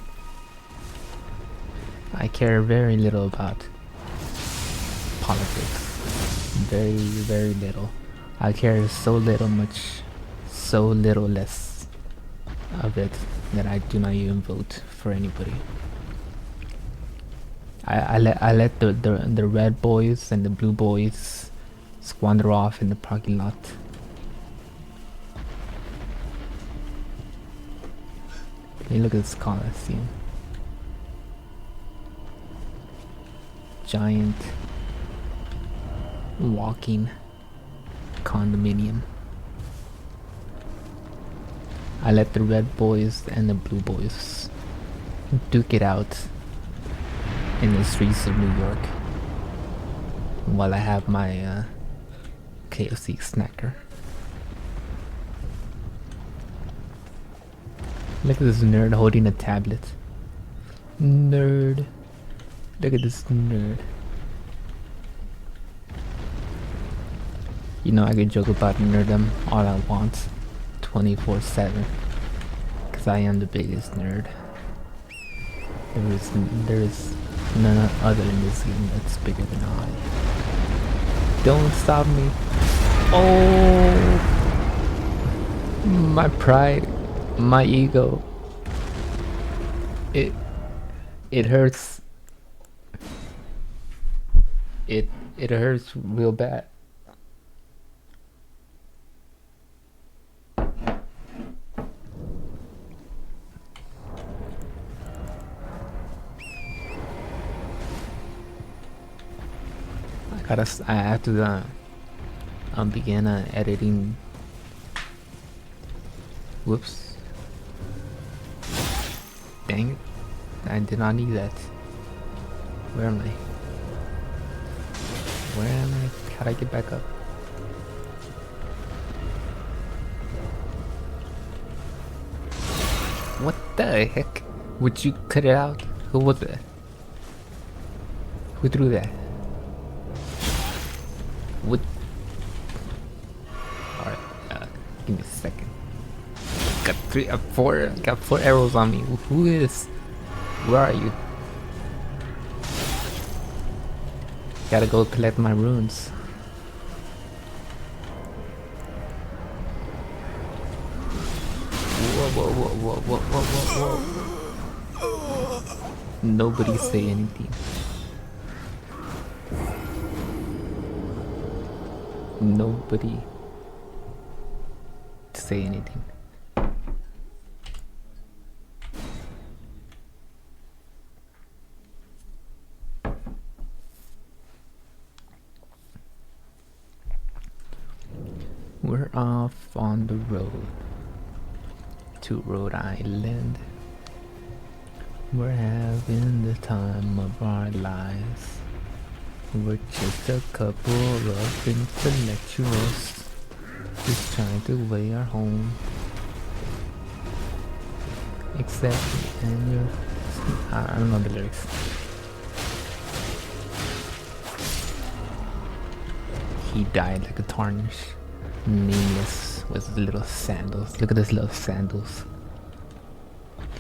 I care very little about politics. Very, very little. I care so little less of it that I do not even vote for anybody. I let the red boys and the blue boys squander off in the parking lot. Hey, look at this Coliseum. Giant walking condominium. I let the red boys and the blue boys duke it out in the streets of New York while I have my KFC snacker. Look at this nerd holding a tablet. Nerd. Look at this nerd. You know, I can joke about nerdom all I want 24/7, because I am the biggest nerd. There is none other in this game that's bigger than I. Don't stop me. Oh, my pride, my ego. It hurts. It hurts real bad. I have to begin editing. Whoops. Dang it. I did not need that. Where am I? How'd I get back up? What the heck? Would you cut it out? Who was it? Who threw that? What? Alright, give me a second. got four arrows on me. Who is? Where are you? Gotta go collect my runes. Whoa. Nobody say anything. Nobody say anything. We're off on the road to Rhode Island. We're having the time of our lives. We're just a couple of intellectuals just trying to weigh our home. Except, and you're... I don't know the lyrics. He died like a tarnish. Nameless with his little sandals. Look at his little sandals.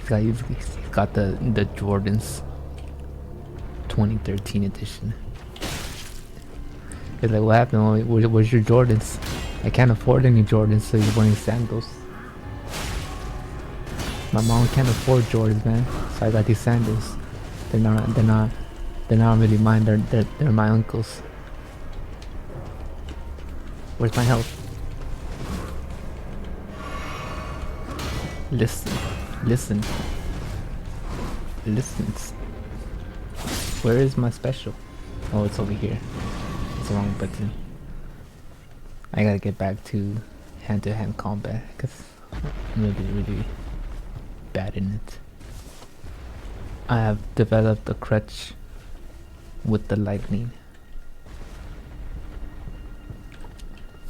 He's got the Jordans 2013 edition. It's like, what happened? Where's your Jordans? I can't afford any Jordans, so you're wearing sandals. My mom can't afford Jordans, man. So I got these sandals. They're not really mine. They're my uncle's. Where's my health? Listen. Where is my special? Oh, it's over here. It's the wrong button. I gotta get back to hand-to-hand combat because I'm really bad in it. I have developed a crutch with the lightning.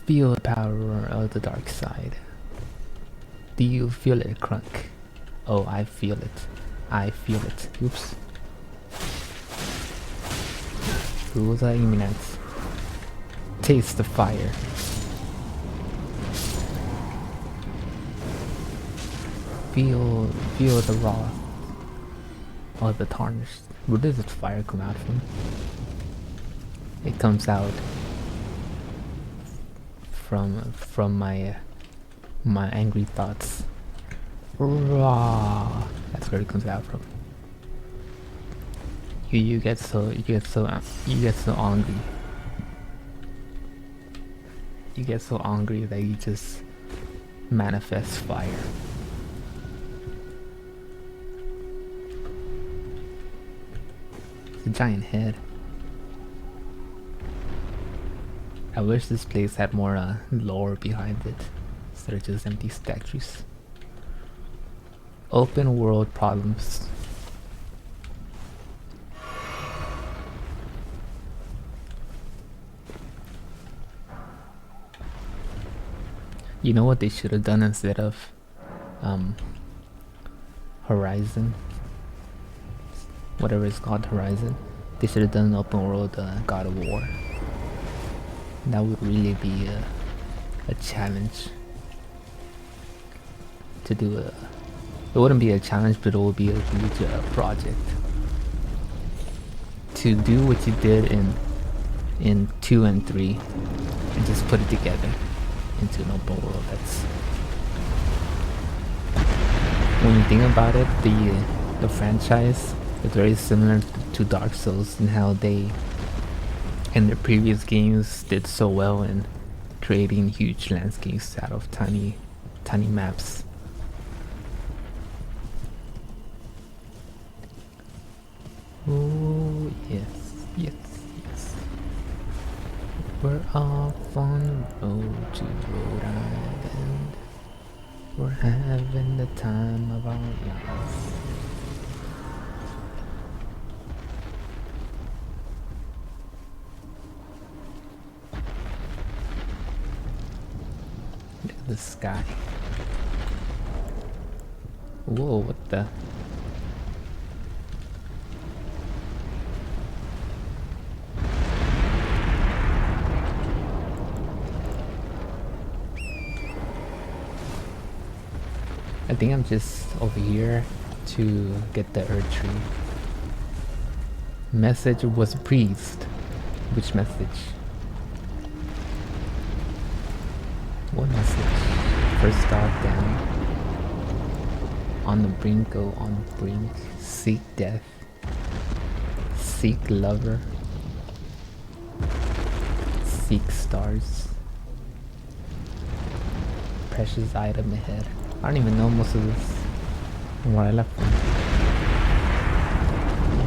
Feel the power of the dark side. Do you feel it, Crunk? Oh, I feel it. I feel it. Oops. Who was I aiming at? Taste the fire. Feel the raw. Oh, the tarnished. Where does the fire come out from? It comes out from my angry thoughts. Raw. That's where it comes out from. You get so angry. You get so angry that you just manifest fire. It's a giant head. I wish this place had more lore behind it instead of just empty statues. Open world problems. You know what they should have done instead of Horizon? Whatever it's called, Horizon. They should have done an open world God of War. That would really be a challenge to do. It wouldn't be a challenge, but it would be a huge project to do what you did in 2 and 3 and just put it together into an open world. That's, when you think about it, the franchise is very similar to Dark Souls in how they in their previous games did so well in creating huge landscapes out of tiny maps. Oh yes. We're off on the road to Rhode Island. We're having the time of our lives. Look at the sky. Whoa, what the? I think I'm just over here to get the earth tree. Message was priest. Which message? What message? First dog down. On the brink, go on the brink. Seek death. Seek lover. Seek stars. Precious item ahead. I don't even know most of this. Where I left from.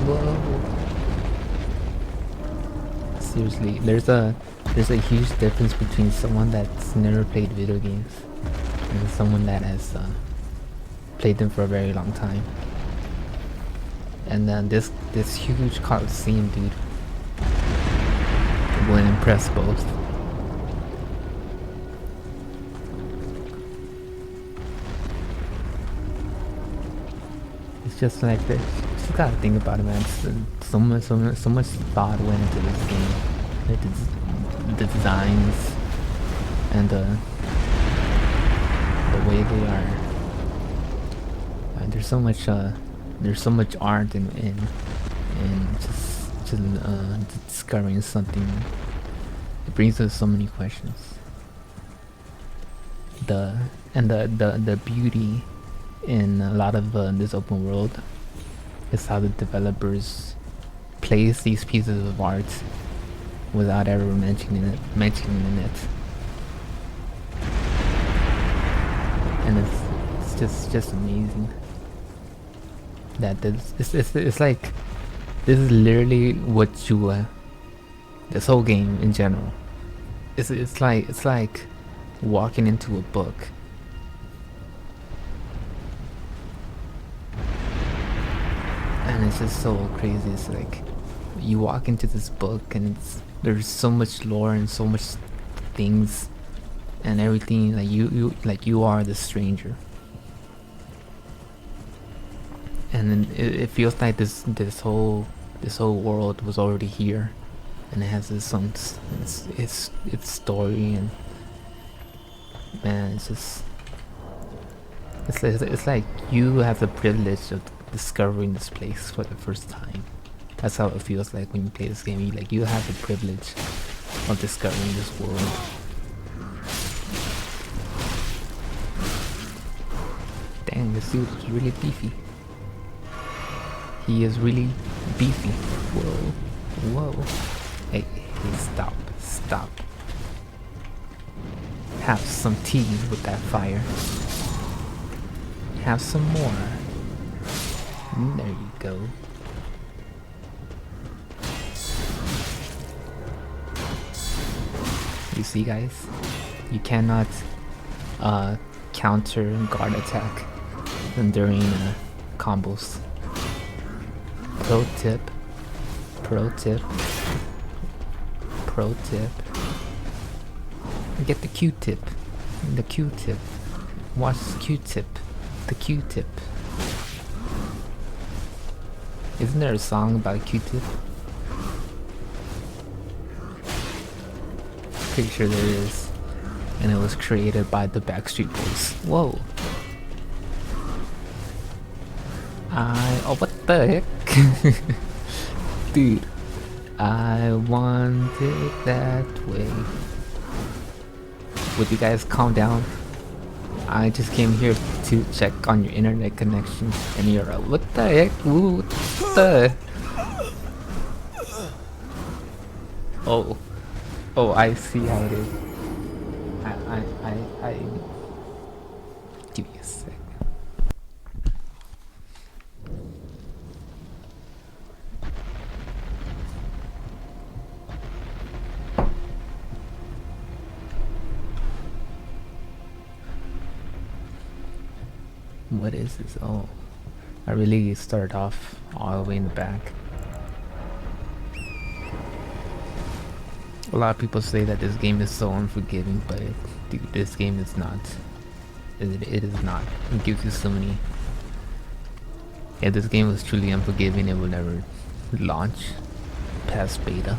Whoa. Seriously, there's a huge difference between someone that's never played video games and someone that has played them for a very long time. And then this huge coliseum, dude, will impress both. It's just like this. Just gotta think about it, man. So much thought went into this game. The designs and the way they are. There's so much art in just discovering something. It brings us so many questions. The beauty in a lot of this open world is how the developers place these pieces of art without ever mentioning it. And it's just amazing that it's like this is literally what you this whole game in general. It's like walking into a book. And it's just so crazy. It's like you walk into this book and there's so much lore and so much things and everything. Like you are the stranger. And then it feels like this whole world was already here, and it has its story, and man, it's like you have the privilege of discovering this place for the first time. That's how it feels like when you play this game. You have the privilege of discovering this world. Dang, this dude is really beefy. He is really beefy. Whoa. Hey, stop. Have some tea with that fire. Have some more. There you go. You see, guys? You cannot counter guard attack during combos. Pro tip. Get the Q-tip. Watch Q-tip. The Q-tip. Isn't there a song about Q-tip? Pretty sure there is. And it was created by the Backstreet Boys. Whoa. Oh, what the heck? Dude, I want it that way. Would you guys calm down? I just came here to check on your internet connection, and you're like, what the heck? Ooh, what the? Oh, I see how it is. I give me a sec. What is this? Oh, I really started off all the way in the back. A lot of people say that this game is so unforgiving, but dude, this game is not. It is not. It gives you so many. If this game was truly unforgiving, it would never launch past beta.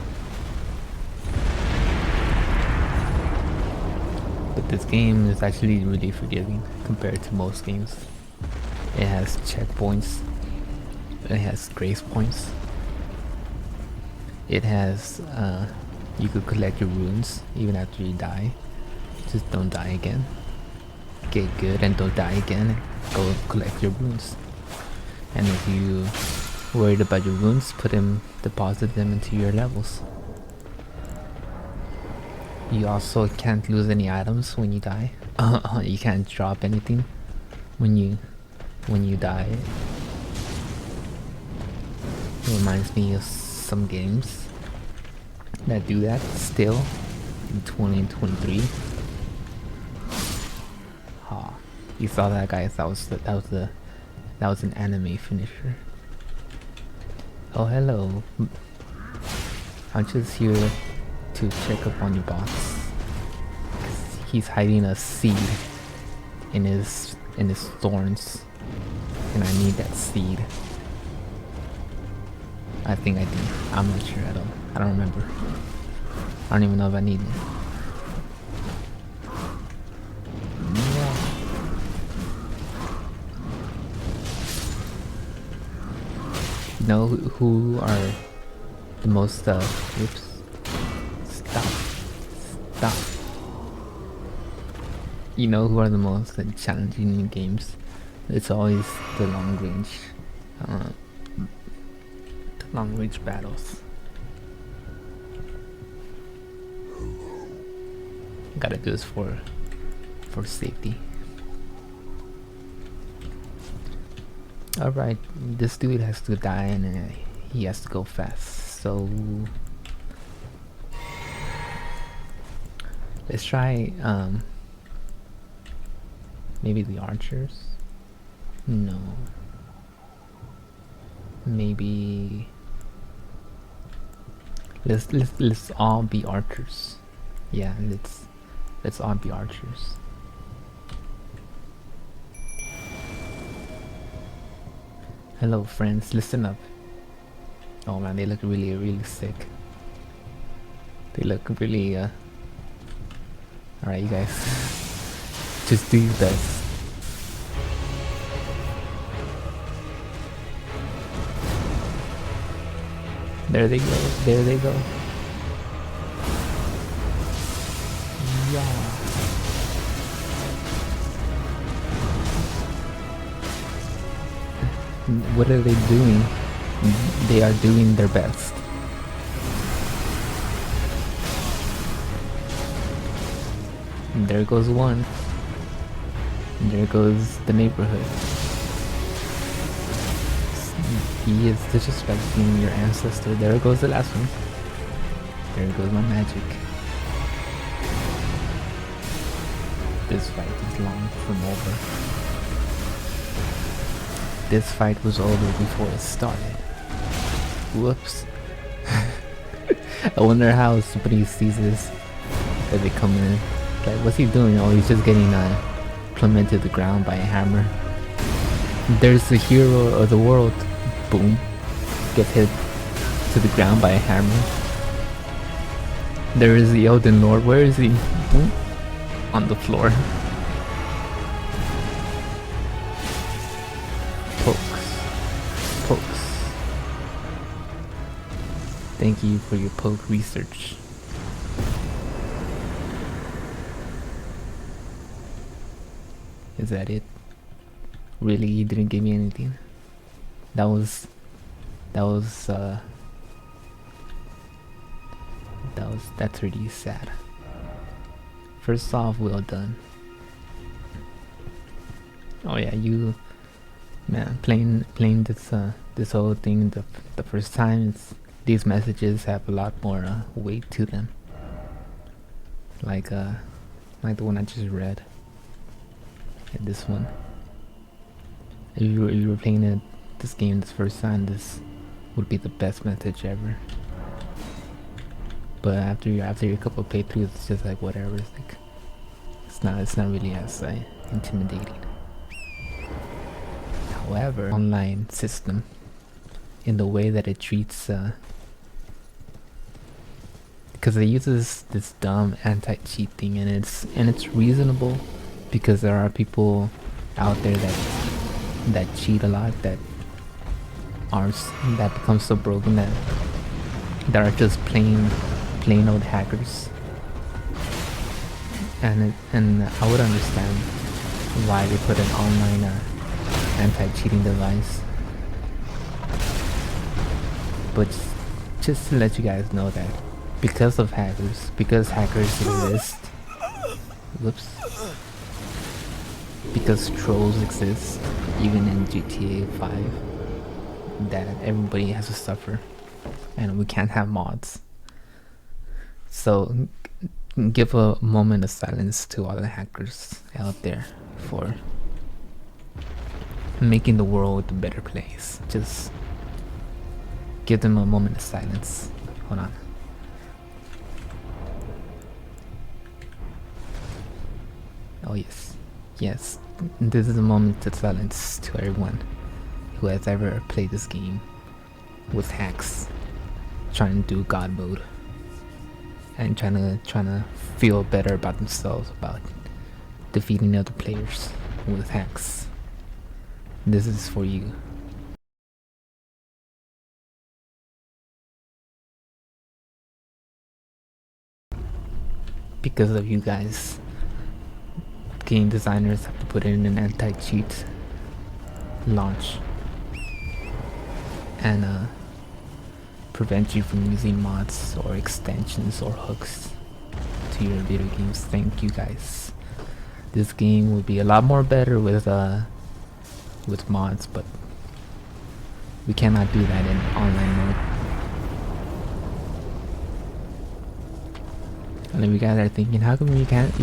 But this game is actually really forgiving compared to most games. It has checkpoints. It has grace points. It has you could collect your runes even after you die. Just don't die again. Get good and don't die again, and go collect your runes. And if you worried about your runes, deposit them into your levels. You also can't lose any items when you die. You can't drop anything when you die. It reminds me of some games that do that still in 2023. You saw that, guys? That was an anime finisher. Oh, hello. I'm just here to check up on your boss. He's hiding a seed in his thorns, and I need that seed. I think I do. I'm not sure. I don't remember. I don't even know if I need it. You know who are the most oops. Stop. You know who are the most challenging in games? It's always the long range battles. Gotta do this for safety. Alright, this dude has to die and he has to go fast, so let's try maybe the archers? No. Maybe let's all be archers. Yeah, let's all be archers. Hello friends, listen up. Oh man, they look really sick. They look really alright, you guys. Just do your best. There they go. Yeah. What are they doing? They are doing their best. And there goes one. And there goes the neighborhood. He is disrespecting your ancestor. There goes the last one. There goes my magic. This fight is long from over. This fight was over before it started. Whoops. I wonder how somebody sees this as they come in. Like, what's he doing? Oh, he's just getting plummeted to the ground by a hammer. There's the hero of the world. Boom. Gets hit to the ground by a hammer. There is the Elden Lord. Where is he? On the floor. Pokes. Thank you for your poke research. Is that it? Really, you didn't give me anything? That's really sad. First off, well done. Oh yeah, you man, playing this whole thing the first time, these messages have a lot more weight to them. Like the one I just read. And this one. If you were playing this game this first time, this would be the best message ever. But after a couple of playthroughs, it's just like whatever. It's like it's not really as intimidating. However, online system, in the way that it treats, because it uses this dumb anti-cheat thing, and it's reasonable because there are people out there that that cheat a lot, that become so broken that are just plain old hackers. And I would understand why they put an online anti-cheating device. But just to let you guys know that because hackers exist, whoops, because trolls exist even in GTA 5, that everybody has to suffer, and we can't have mods. So give a moment of silence to all the hackers out there for making the world a better place. Just give them a moment of silence. Hold on. Oh yes, yes, this is a moment of silence to everyone who has ever played this game with hacks, trying to do God mode, and trying to feel better about themselves about defeating other players with hacks. This is for you. Because of you guys, game designers have to put in an anti-cheat launch and prevent you from using mods or extensions or hooks to your video games. Thank you guys. This game would be a lot more better with mods, but we cannot do that in online mode. And if you guys are thinking, how come you can't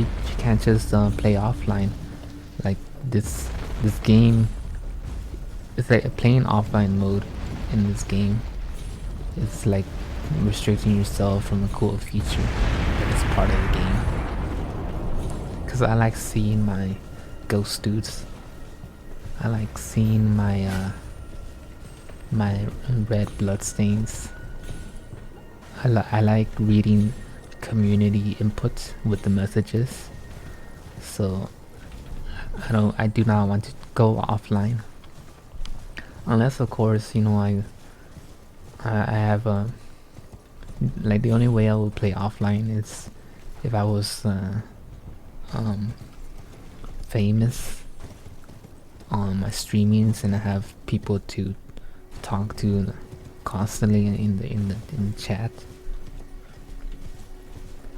just play offline? Like this game, it's like playing offline mode in this game. It's like restricting yourself from a cool feature that is part of the game. Cause I like seeing my ghost dudes. I like seeing my my red blood stains. I like reading community input with the messages. So I do not want to go offline, unless of course, you know, I have like the only way I would play offline is if I was famous on my streamings and I have people to talk to constantly in the chat.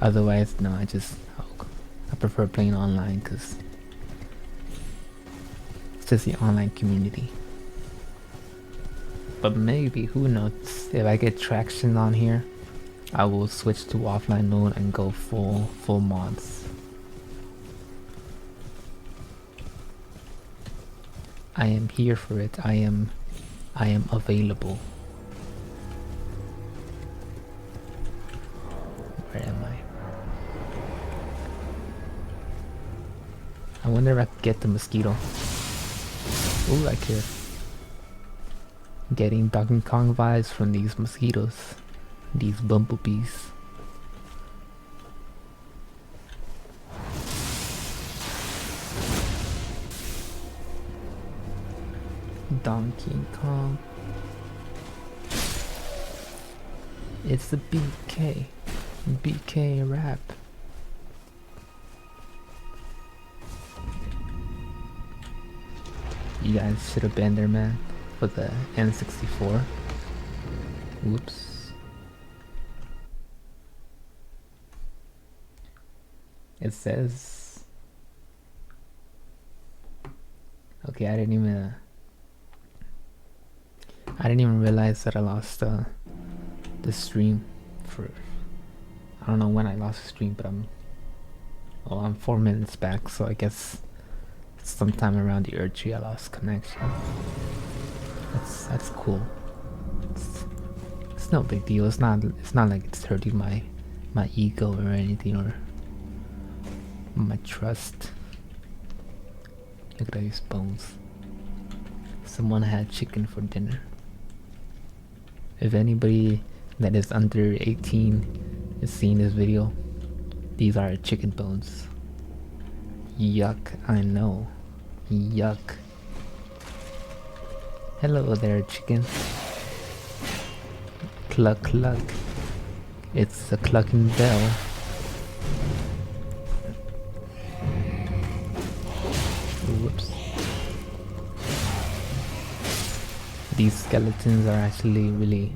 Otherwise, no, I prefer playing online because it's just the online community. But maybe, who knows, if I get traction on here, I will switch to offline mode and go full mods. I am here for it. I am available. Where am I? I wonder if I could get the mosquito. Ooh, I could. Getting Donkey Kong vibes from these mosquitoes. These bumblebees. Donkey Kong. It's the BK. BK rap. You guys should have been there, man, for the N64. Whoops. It says... Okay, I didn't even realize that I lost the stream for... I don't know when I lost the stream, but I'm 4 minutes back, so I guess sometime around the Earth tree I lost connection. That's cool. It's no big deal. It's not like it's hurting my ego or anything, or my trust. Look at these bones. Someone had chicken for dinner. If anybody that is under 18 is seeing this video, these are chicken bones. Yuck, I know. Yuck. Hello there, chicken. Cluck cluck. It's a clucking bell. Whoops. These skeletons are actually really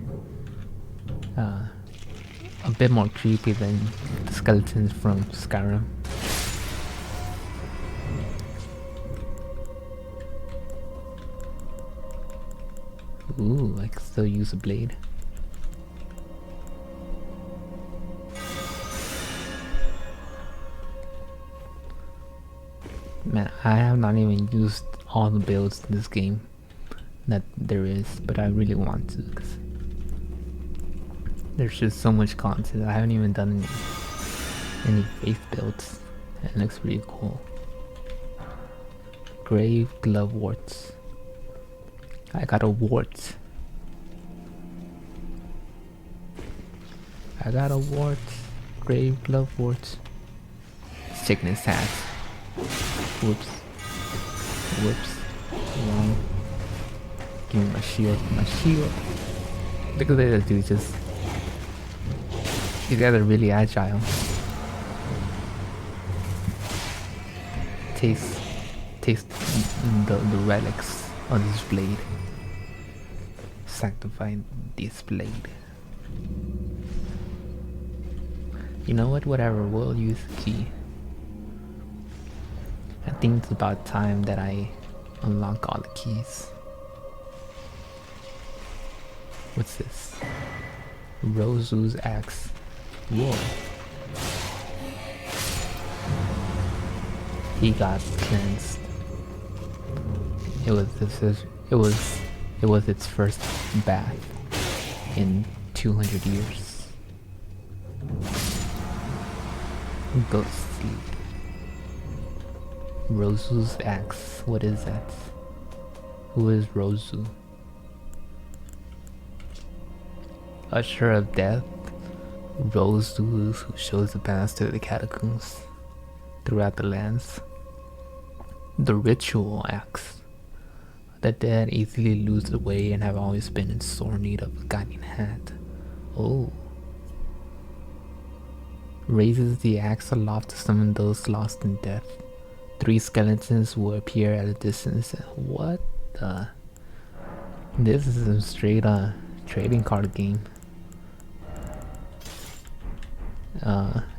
a bit more creepy than the skeletons from Skyrim. Ooh, I can still use a blade. Man, I have not even used all the builds in this game that there is, but I really want to, because there's just so much content. I haven't even done any faith builds. It looks pretty cool. Grave glove warts. I got a wart. I got a wart. Grave glove wart. Sickness hat. Whoops. Whoops. Wrong. Give me my shield. My shield. Look at that dude just. These guys are really agile. Taste the relics on this blade. Sanctify this blade. You know what? Whatever. We'll use the key. I think it's about time that I unlock all the keys. What's this? Rosu's axe. Whoa. He got cleansed. It was its first bath in 200 years. Go to sleep. Rosu's axe. What is that? Who is Rosu? Usher of Death. Rosu, who shows the path to the catacombs throughout the lands. The ritual axe. The dead easily lose the way and have always been in sore need of a guiding hand. Oh. Raises the axe aloft to summon those lost in death. 3 skeletons will appear at a distance. What the? This is a straight trading card game.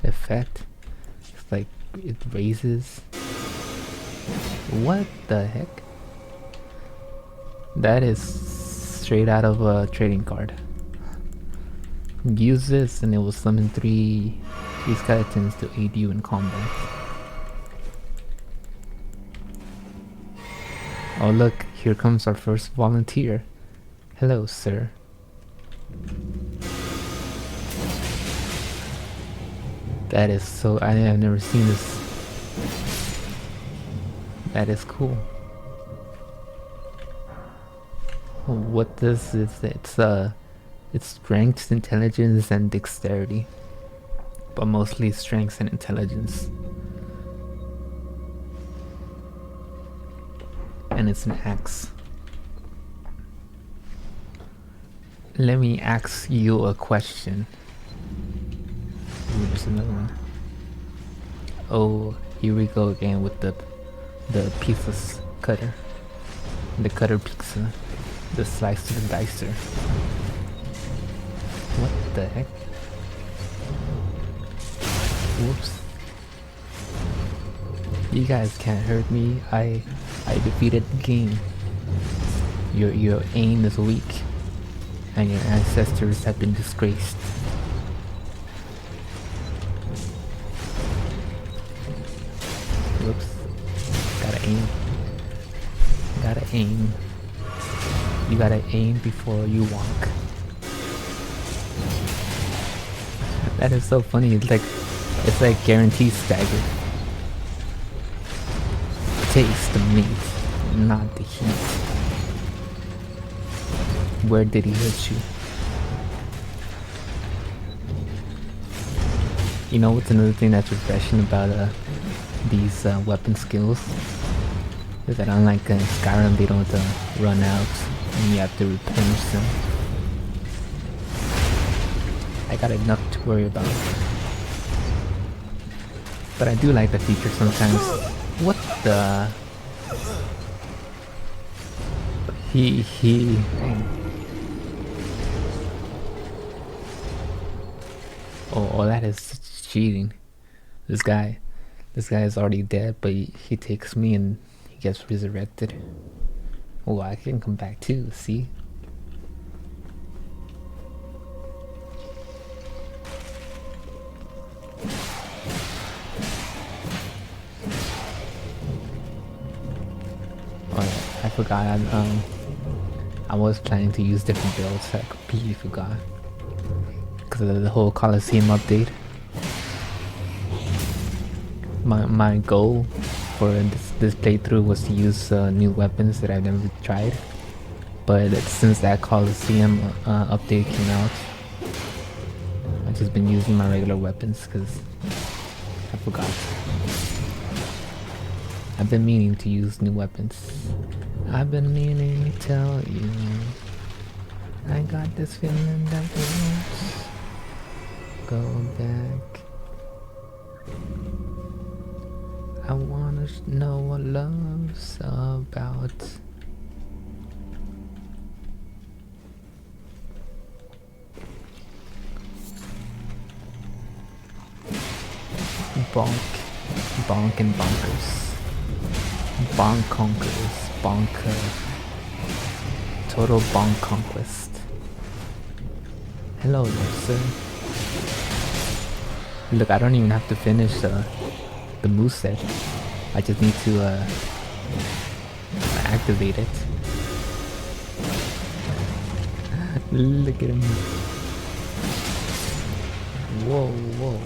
Effect. It's like it raises. What the heck? That is straight out of a trading card. Use this and it will summon 3 skeletons to aid you in combat. Oh look, here comes our first volunteer. Hello, sir. That is so... I have never seen this. That is cool. What this is, it's strength, intelligence, and dexterity. But mostly strength and intelligence. And it's an axe. Let me ask you a question. There's another one. Oh, here we go again with the pieces cutter. The cutter pizza. The slicer and dicer. What the heck? Whoops. You guys can't hurt me. I defeated the game. Your aim is weak, and your ancestors have been disgraced. Whoops. Gotta aim. Gotta aim. You gotta aim before you walk. That is so funny. It's like guaranteed stagger. Taste the meat, not the heat. Where did he hit you? You know what's another thing that's refreshing about these weapon skills? Is that unlike Skyrim, they don't run out and you have to replenish them. I got enough to worry about. But I do like the feature sometimes. What the? He. Oh, that is cheating. This guy is already dead, but he takes me and he gets resurrected. Oh, I can come back too, see? Oh yeah, I forgot. I was planning to use different builds. I completely forgot because of the whole Coliseum update. My goal for this playthrough was to use new weapons that I've never tried, but since that Coliseum update came out, I've just been using my regular weapons because I forgot. I've been meaning to use new weapons. I've been meaning to tell you. I got this feeling that we won't go back. I wanna know what love's about. Bonk and bonkers. Bonk conquers. Bonker. Total bonk conquest. Hello there, sir. Look, I don't even have to finish the moveset. I just need to activate it. Look at him. Whoa.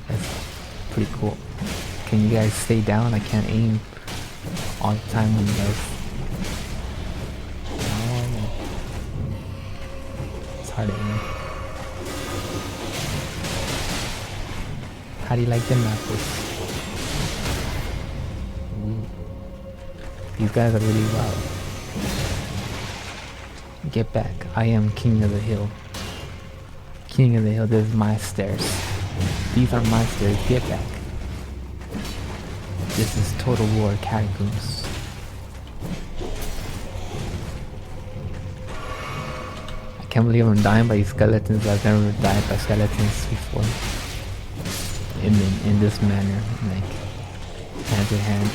That's pretty cool. Can you guys stay down? I can't aim all the time when you guys... Oh. It's hard to aim. How do you like them apples? Ooh. These guys are really wild. Get back. I am king of the hill. King of the hill. This is my stairs. These are my stairs. Get back. This is Total War Catacombs. I can't believe I'm dying by these skeletons. I've never died by skeletons before. In this manner, like hand to hand.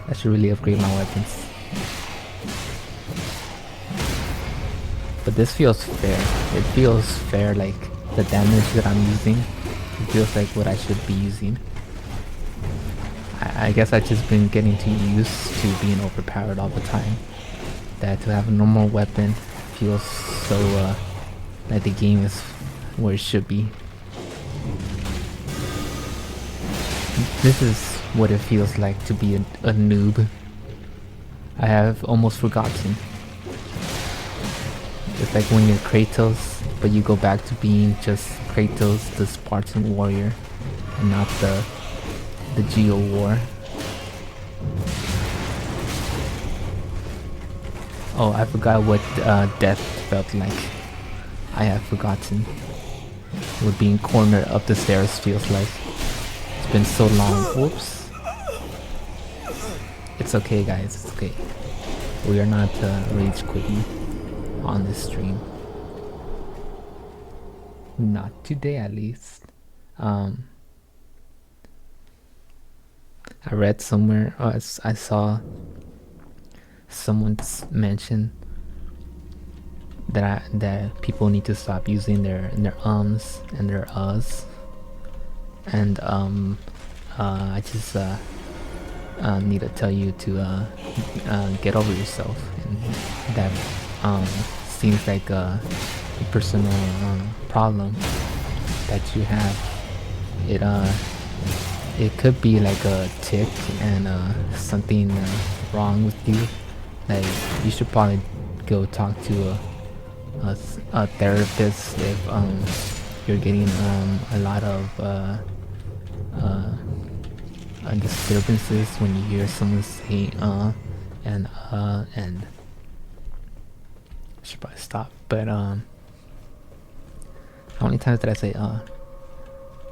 I should really upgrade my weapons. But this feels fair. It feels fair, like the damage that I'm using. It feels like what I should be using. I guess I've just been getting too used to being overpowered all the time. That to have a normal weapon feels so like the game is where it should be. This is what it feels like to be a noob. I have almost forgotten. It's like when you're Kratos, but you go back to being just Kratos, the Spartan warrior, and not the Geo War. Oh, I forgot what death felt like. I have forgotten what being cornered up the stairs feels like. It's been so long. Whoops. It's okay, guys. It's okay. We are not rage quitting on this stream. Not today, at least. I read somewhere, I saw someone mention that people need to stop using their ums and their uhs, and I just need to tell you to get over yourself, and that seems like a personal problem that you have. It could be like a tick and something wrong with you. Like you should probably go talk to a therapist if you're getting a lot of disturbances when you hear someone say and I should probably stop. But how many times did I say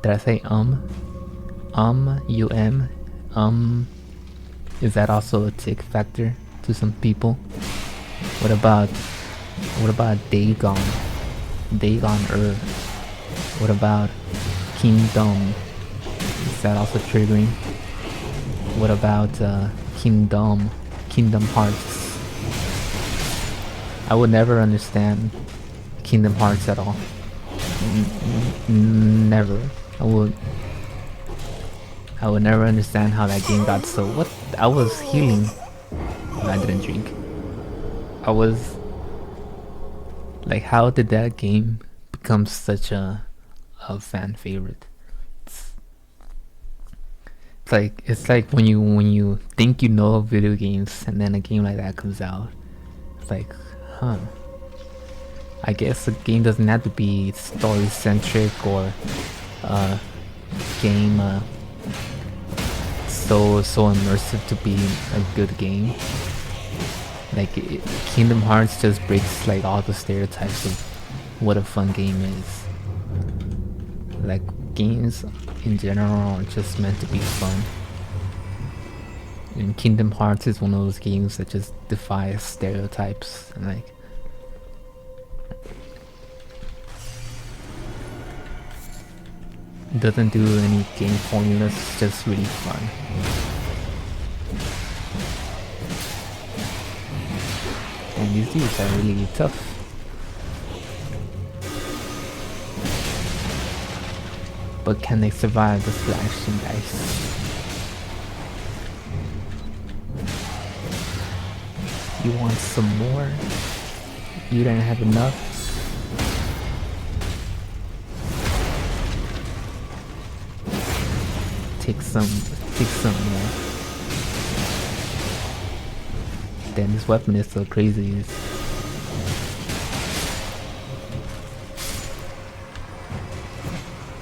Did I say is that also a tick factor to some people? What about Dagon? What about Kingdom? Is that also triggering? What about Kingdom Hearts? I would never understand Kingdom Hearts at all. Never. I would never understand how that game got so. What? I was healing. I didn't drink. I was like, how did that game become such a fan favorite? It's like when you think you know video games and then a game like that comes out. It's like, huh. I guess a game doesn't have to be story centric or game so immersive to be a good game. Like Kingdom Hearts just breaks like all the stereotypes of what a fun game is. Like games in general are just meant to be fun. And Kingdom Hearts is one of those games that just defies stereotypes and like doesn't do any game formulas, it's just really fun. And these dudes are really tough. But can they survive the slash and dice? You want some more? You didn't have enough? Take some more. Damn, this weapon is so crazy.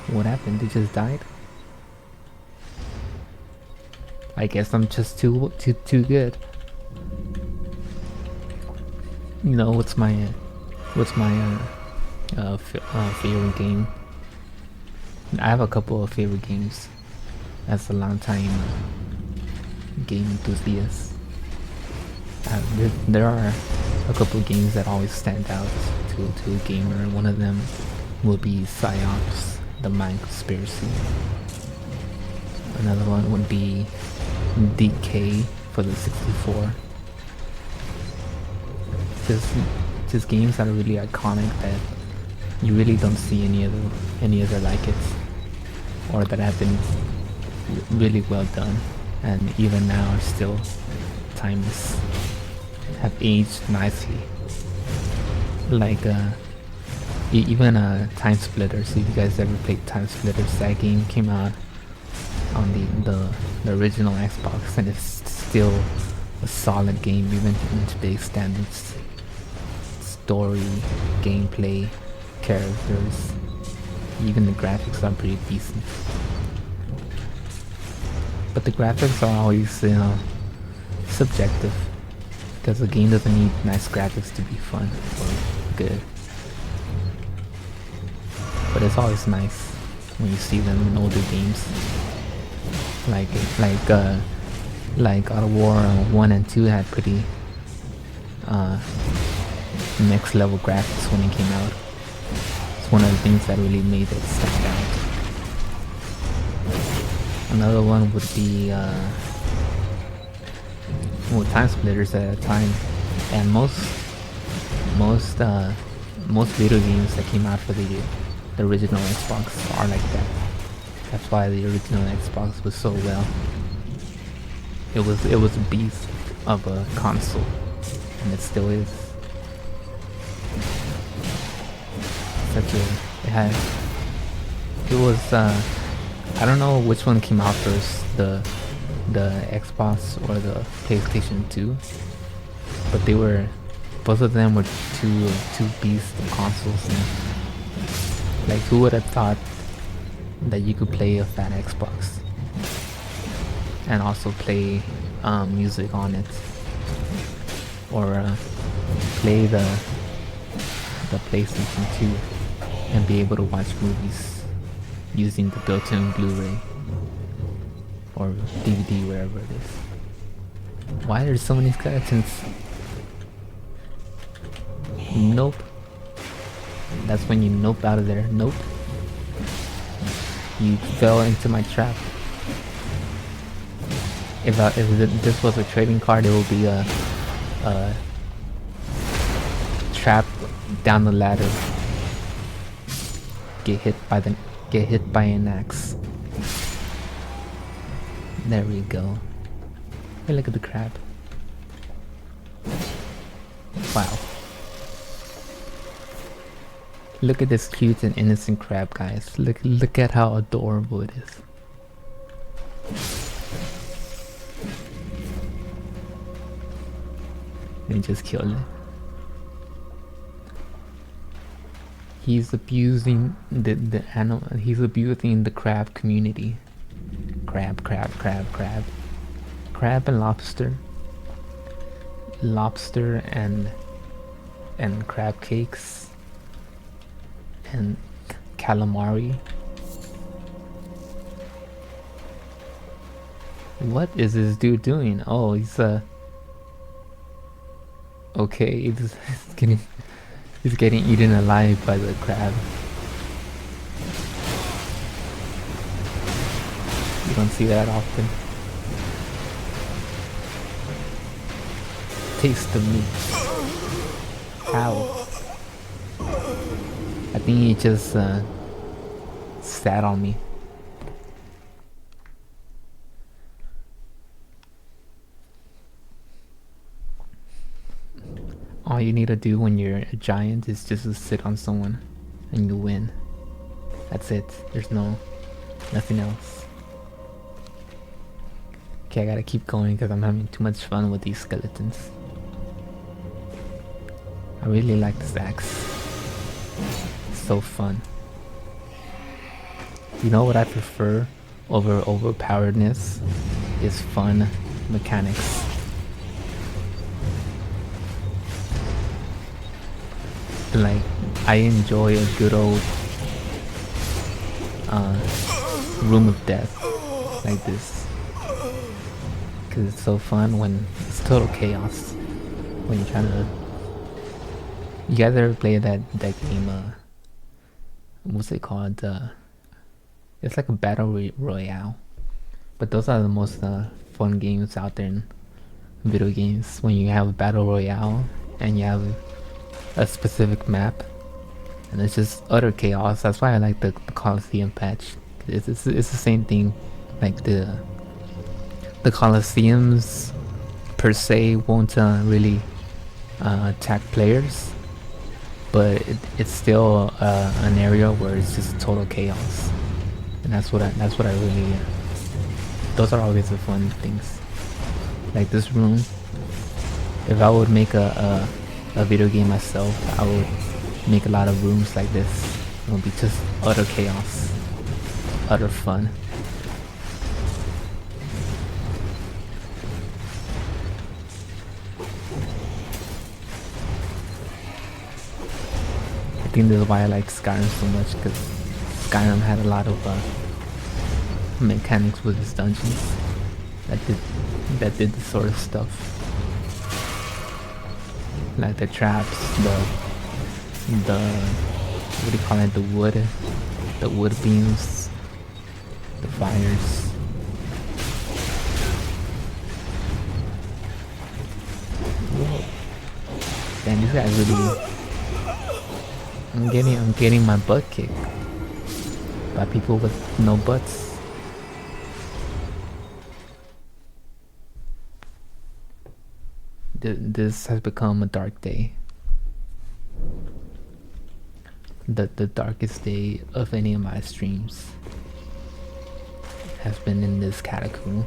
What happened? They just died? I guess I'm just too good. You know, what's my favorite game? I have a couple of favorite games as a long time game enthusiast. There are a couple of games that always stand out to a gamer. One of them will be Psyops, The Mind Conspiracy. Another one would be DK for the 64. Just games that are really iconic that you really don't see any other like it, or that have been really well done and even now are still timeless, have aged nicely. Like even Time Splitters. If you guys ever played Time Splitters, that game came out on the original Xbox and it's still a solid game even in today's standards. Story, gameplay, characters, even the graphics are pretty decent. But the graphics are always, you know, subjective, because the game doesn't need nice graphics to be fun or good. But it's always nice when you see them in older games, like God of War 1 and 2 had pretty next level graphics when it came out. It's one of the things that really made it stand out. Another one would be Time Splitters at a time, and most video games that came out for the original Xbox are like that. That's why the original Xbox was so well. It was a beast of a console, and it still is. It was I don't know which one came out first, the Xbox or the PlayStation 2, but both of them were two beasts of consoles. And like, who would have thought that you could play a fat Xbox? and also play music on it, or play the PlayStation 2 and be able to watch movies using the built-in Blu-ray or DVD, wherever it is. Why are there so many skeletons? Nope. That's when you nope out of there. Nope. You fell into my trap. If this was a trading card, it would be a trap down the ladder. Get hit by an axe. There we go. Hey, look at the crab. Wow. Look at this cute and innocent crab, guys. Look at how adorable it is. And just killed it. He's abusing the animal. He's abusing the crab community. Crab and lobster. Lobster and crab cakes. And calamari. What is this dude doing? Oh, he's okay, he's getting eaten alive by the crab. You don't see that often. Taste the meat. Ow. I think he just sat on me. All you need to do when you're a giant is just to sit on someone and you win. That's it. There's nothing else. Okay, I gotta keep going because I'm having too much fun with these skeletons. I really like this axe. So fun. You know what I prefer over overpoweredness is fun mechanics. Like, I enjoy a good old room of death like this, because it's so fun when it's total chaos when you're trying to. You guys ever play that game, what's it called? It's like a battle royale, but those are the most fun games out there in video games, when you have a battle royale and you have a specific map and it's just utter chaos. That's why I like the Coliseum patch. It's the same thing. Like the Coliseums per se won't really attack players, but it's still an area where it's just total chaos, and that's what I really. Those are always the fun things. Like this room. If I would make a video game myself, I would make a lot of rooms like this. It would be just utter chaos, utter fun. I think this is why I like Skyrim so much, because Skyrim had a lot of mechanics with its dungeons that did this sort of stuff. Like the traps, the what do you call it, the wood beams, the fires. Whoa. Damn, these guys really. I'm getting my butt kicked by people with no butts. This has become a dark day. The darkest day of any of my streams has been in this catacomb.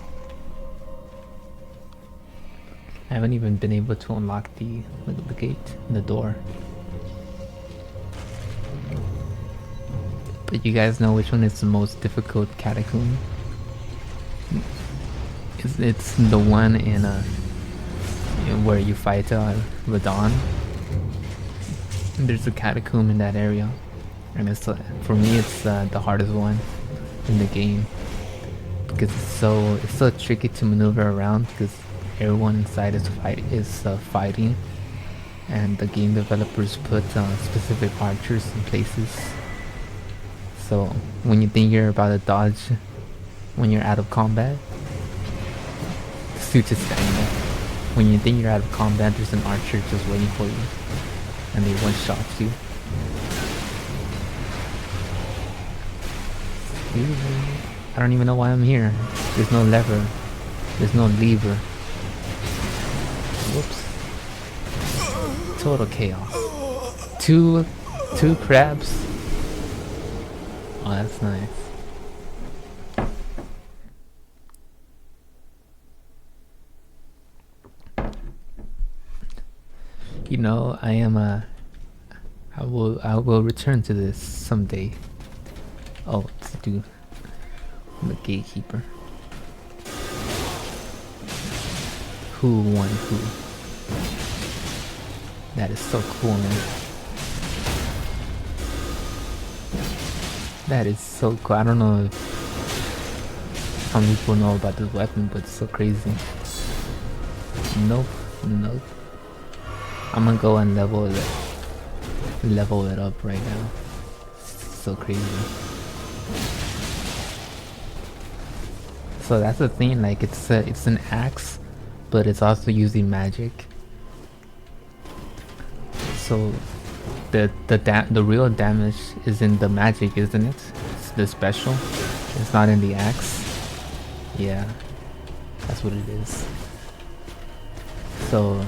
I haven't even been able to unlock the gate, the door. But you guys know which one is the most difficult catacomb? It's the one in where you fight Radon. There's a catacomb in that area, and it's for me it's the hardest one in the game because it's so tricky to maneuver around because everyone inside is fighting, and the game developers put specific archers in places. So when you think you're about to dodge, when you're out of combat, the suit is standing there. When you think you're out of combat, there's an archer just waiting for you, and they one-shot you. I don't even know why I'm here. There's no lever. There's no lever. Whoops. Total chaos. Two crabs. Oh, that's nice. You know, I will return to this someday. Oh, let's do the gatekeeper. Who won who? That is so cool, man. That is so cool. I don't know if how many people know about this weapon, but it's so crazy. Nope. I'm gonna go and level it up right now. It's so crazy. So that's the thing, like it's an axe, but it's also using magic. So the real damage is in the magic, isn't it? It's the special. It's not in the axe. Yeah, that's what it is. So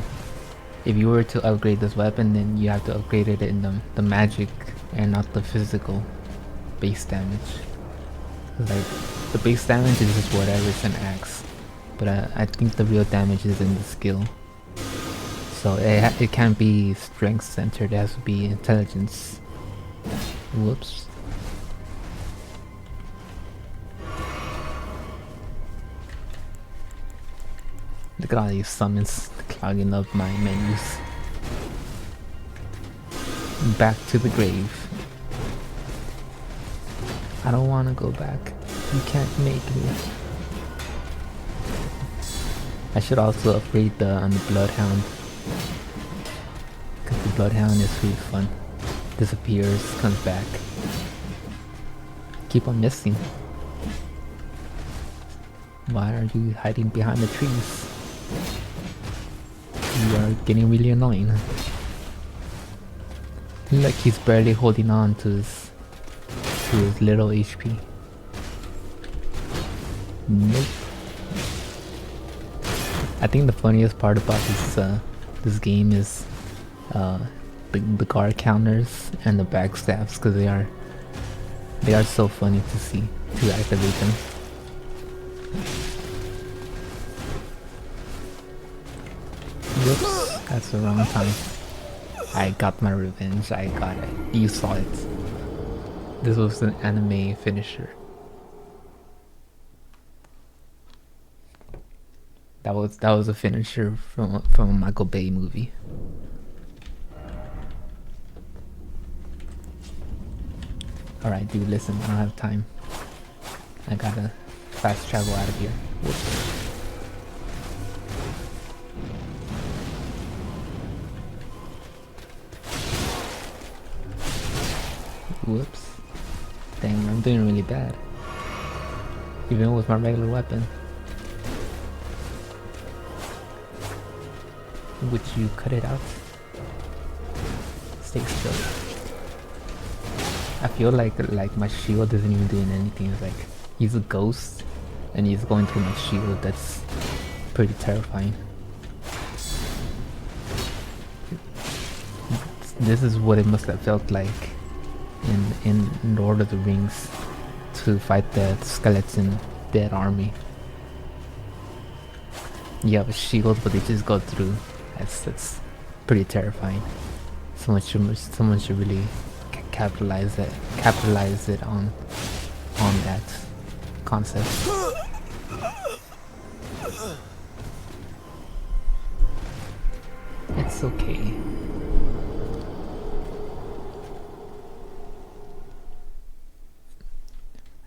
if you were to upgrade this weapon, then you have to upgrade it in the magic and not the physical base damage. Like the base damage is just whatever, it's an axe, but I think the real damage is in the skill. So it can't be strength centered, it has to be intelligence. Whoops. Look at all these summons clogging up my menus. Back to the grave. I don't want to go back. You can't make me. I should also upgrade the Bloodhound, because the Bloodhound is really fun. Disappears, comes back. Keep on missing. Why are you hiding behind the trees? You are getting really annoying. Like he's barely holding on to his little HP. Nope. I think the funniest part about this game is the guard counters and the backstabs, because they are so funny to see, to activate them. Whoops, that's the wrong time. I got my revenge, I got it. You saw it. This was an anime finisher. That was a finisher from a Michael Bay movie. Alright dude, listen, I don't have time. I gotta fast travel out of here. Whoops. Whoops. Dang, I'm doing really bad. Even with my regular weapon. Would you cut it out? Stay still. I feel like my shield isn't even doing anything. It's like he's a ghost and he's going through my shield. That's pretty terrifying. This is what it must have felt like in Lord of the Rings to fight the skeleton dead army. You have a shield, but they just go through. That's pretty terrifying. Someone should really capitalize it on that concept. It's okay.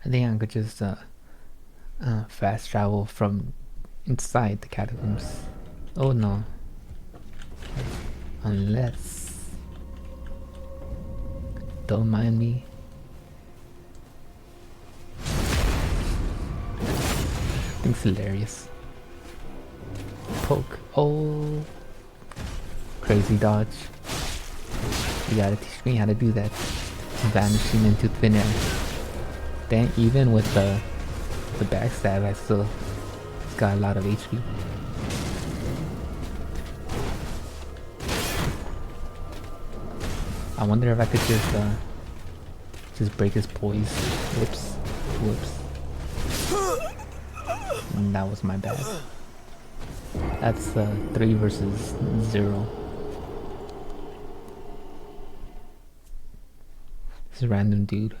I think I could just fast travel from inside the catacombs. Oh no. Unless... Don't mind me. I think it's hilarious. Poke. Oh. Crazy dodge. You gotta teach me how to do that. Vanishing into thin air. Then even with the backstab, I still got a lot of HP. I wonder if I could just break his poise. Whoops. Whoops. And that was my bad. That's 3 versus 0. This random dude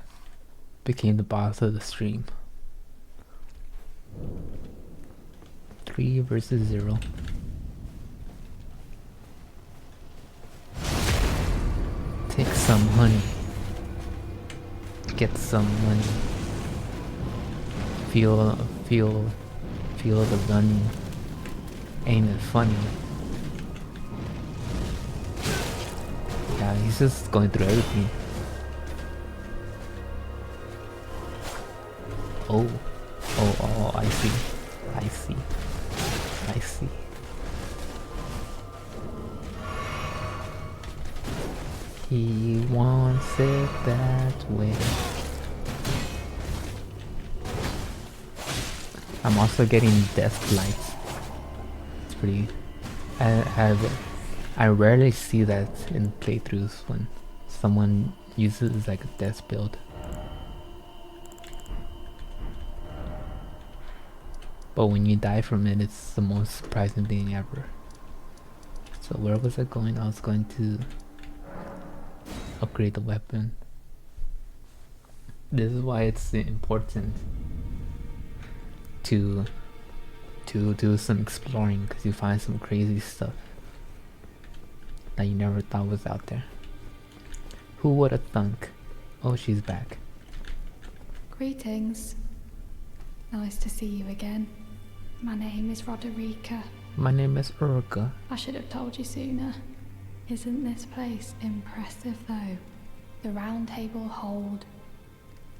became the boss of the stream. 3 versus 0. Take some honey. Get some money. Feel the running. Ain't it funny? Yeah, he's just going through everything. Oh, I see. I see. I see. He wants it that way. I'm also getting death lights. It's pretty... I rarely see that in playthroughs when someone uses like a death build. But when you die from it, it's the most surprising thing ever. So where was I going? I was going to upgrade the weapon. This is why it's important to do some exploring, because you find some crazy stuff that you never thought was out there. Who would have thunk? Oh, she's back. Greetings. Nice to see you again. My name is Roderica. My name is Urga. I should have told you sooner. Isn't this place impressive though? The Round Table Hold,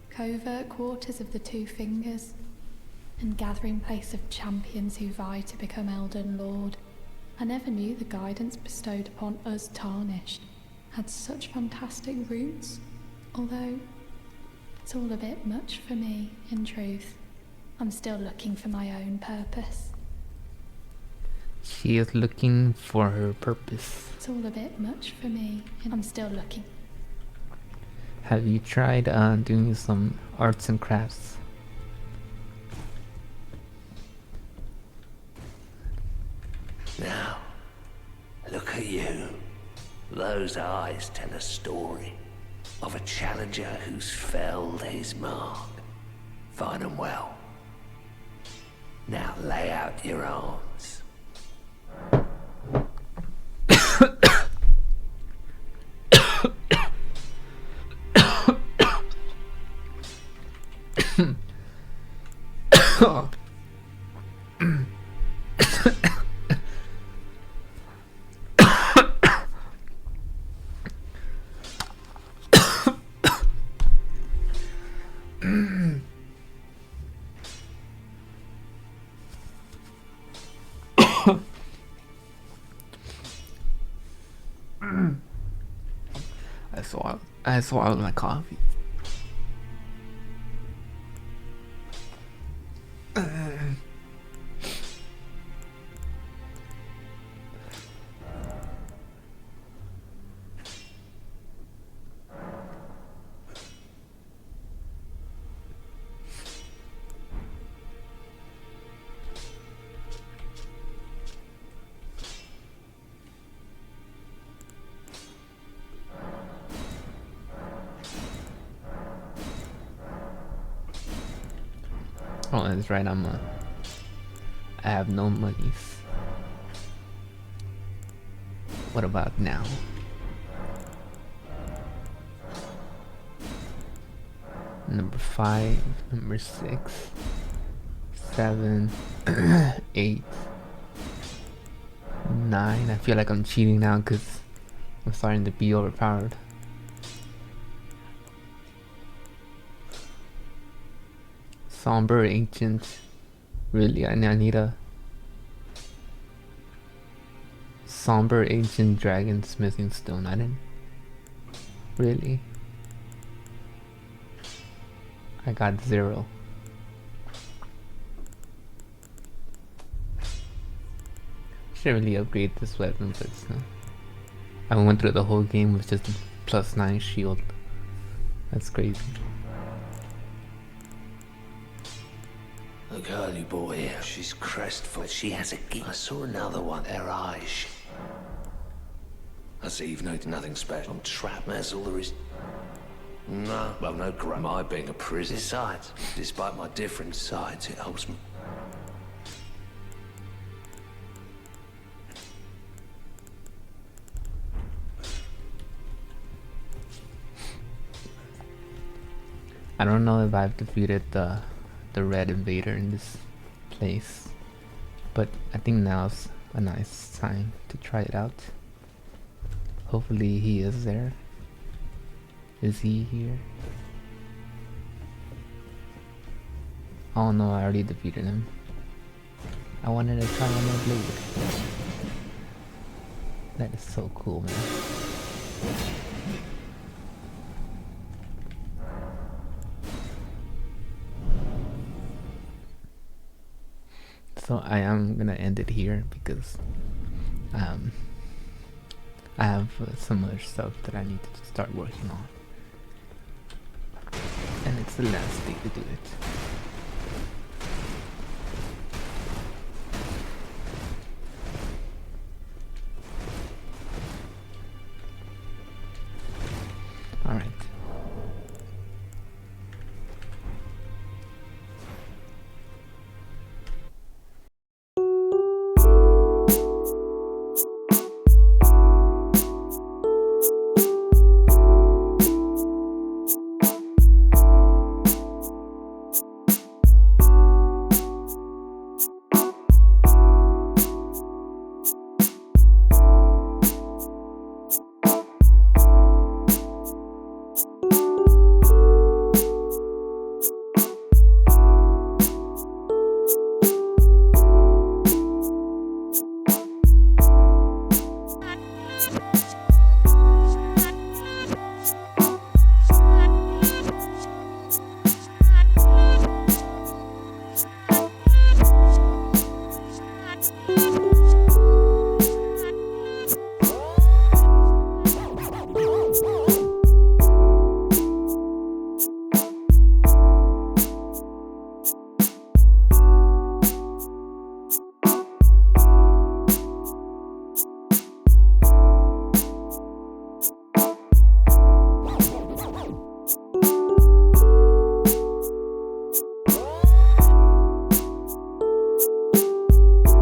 covert quarters of the Two Fingers, and gathering place of champions who vie to become Elden Lord. I never knew the guidance bestowed upon us Tarnished had such fantastic roots, although it's all a bit much for me, in truth. I'm still looking for my own purpose. She is looking for her purpose. It's all a bit much for me, and I'm still looking. Have you tried doing some arts and crafts? Now, look at you. Those eyes tell a story of a challenger who's felled his mark. Fine and well. Now lay out your arms. I swallowed my coffee. Oh, that's right. I have no monies. What about now? Number 5, number 6, 7, 8, 9. I feel like I'm cheating now because I'm starting to be overpowered. Somber Ancient. Really, I need a Somber Ancient Dragon Smithing Stone. I didn't. Really? I got 0. Should really upgrade this weapon, but it's not. I went through the whole game with just a +9 shield. That's crazy. The girly boy, she's crestful. She has a gift. I saw another one. Her eyes. I see you've noticed nothing special. I'm trapped, that's all there is. No, well, no crap. My being a prisoner. Besides, despite my different sides, it holds me. I don't know if I've defeated the red invader in this place, but I think now's a nice time to try it out. Hopefully he is there. Is he here? Oh no, I already defeated him. I wanted to try on my blade. That is so cool, man. So I am gonna end it here because I have some other stuff that I need to start working on, and it's the last day to do it.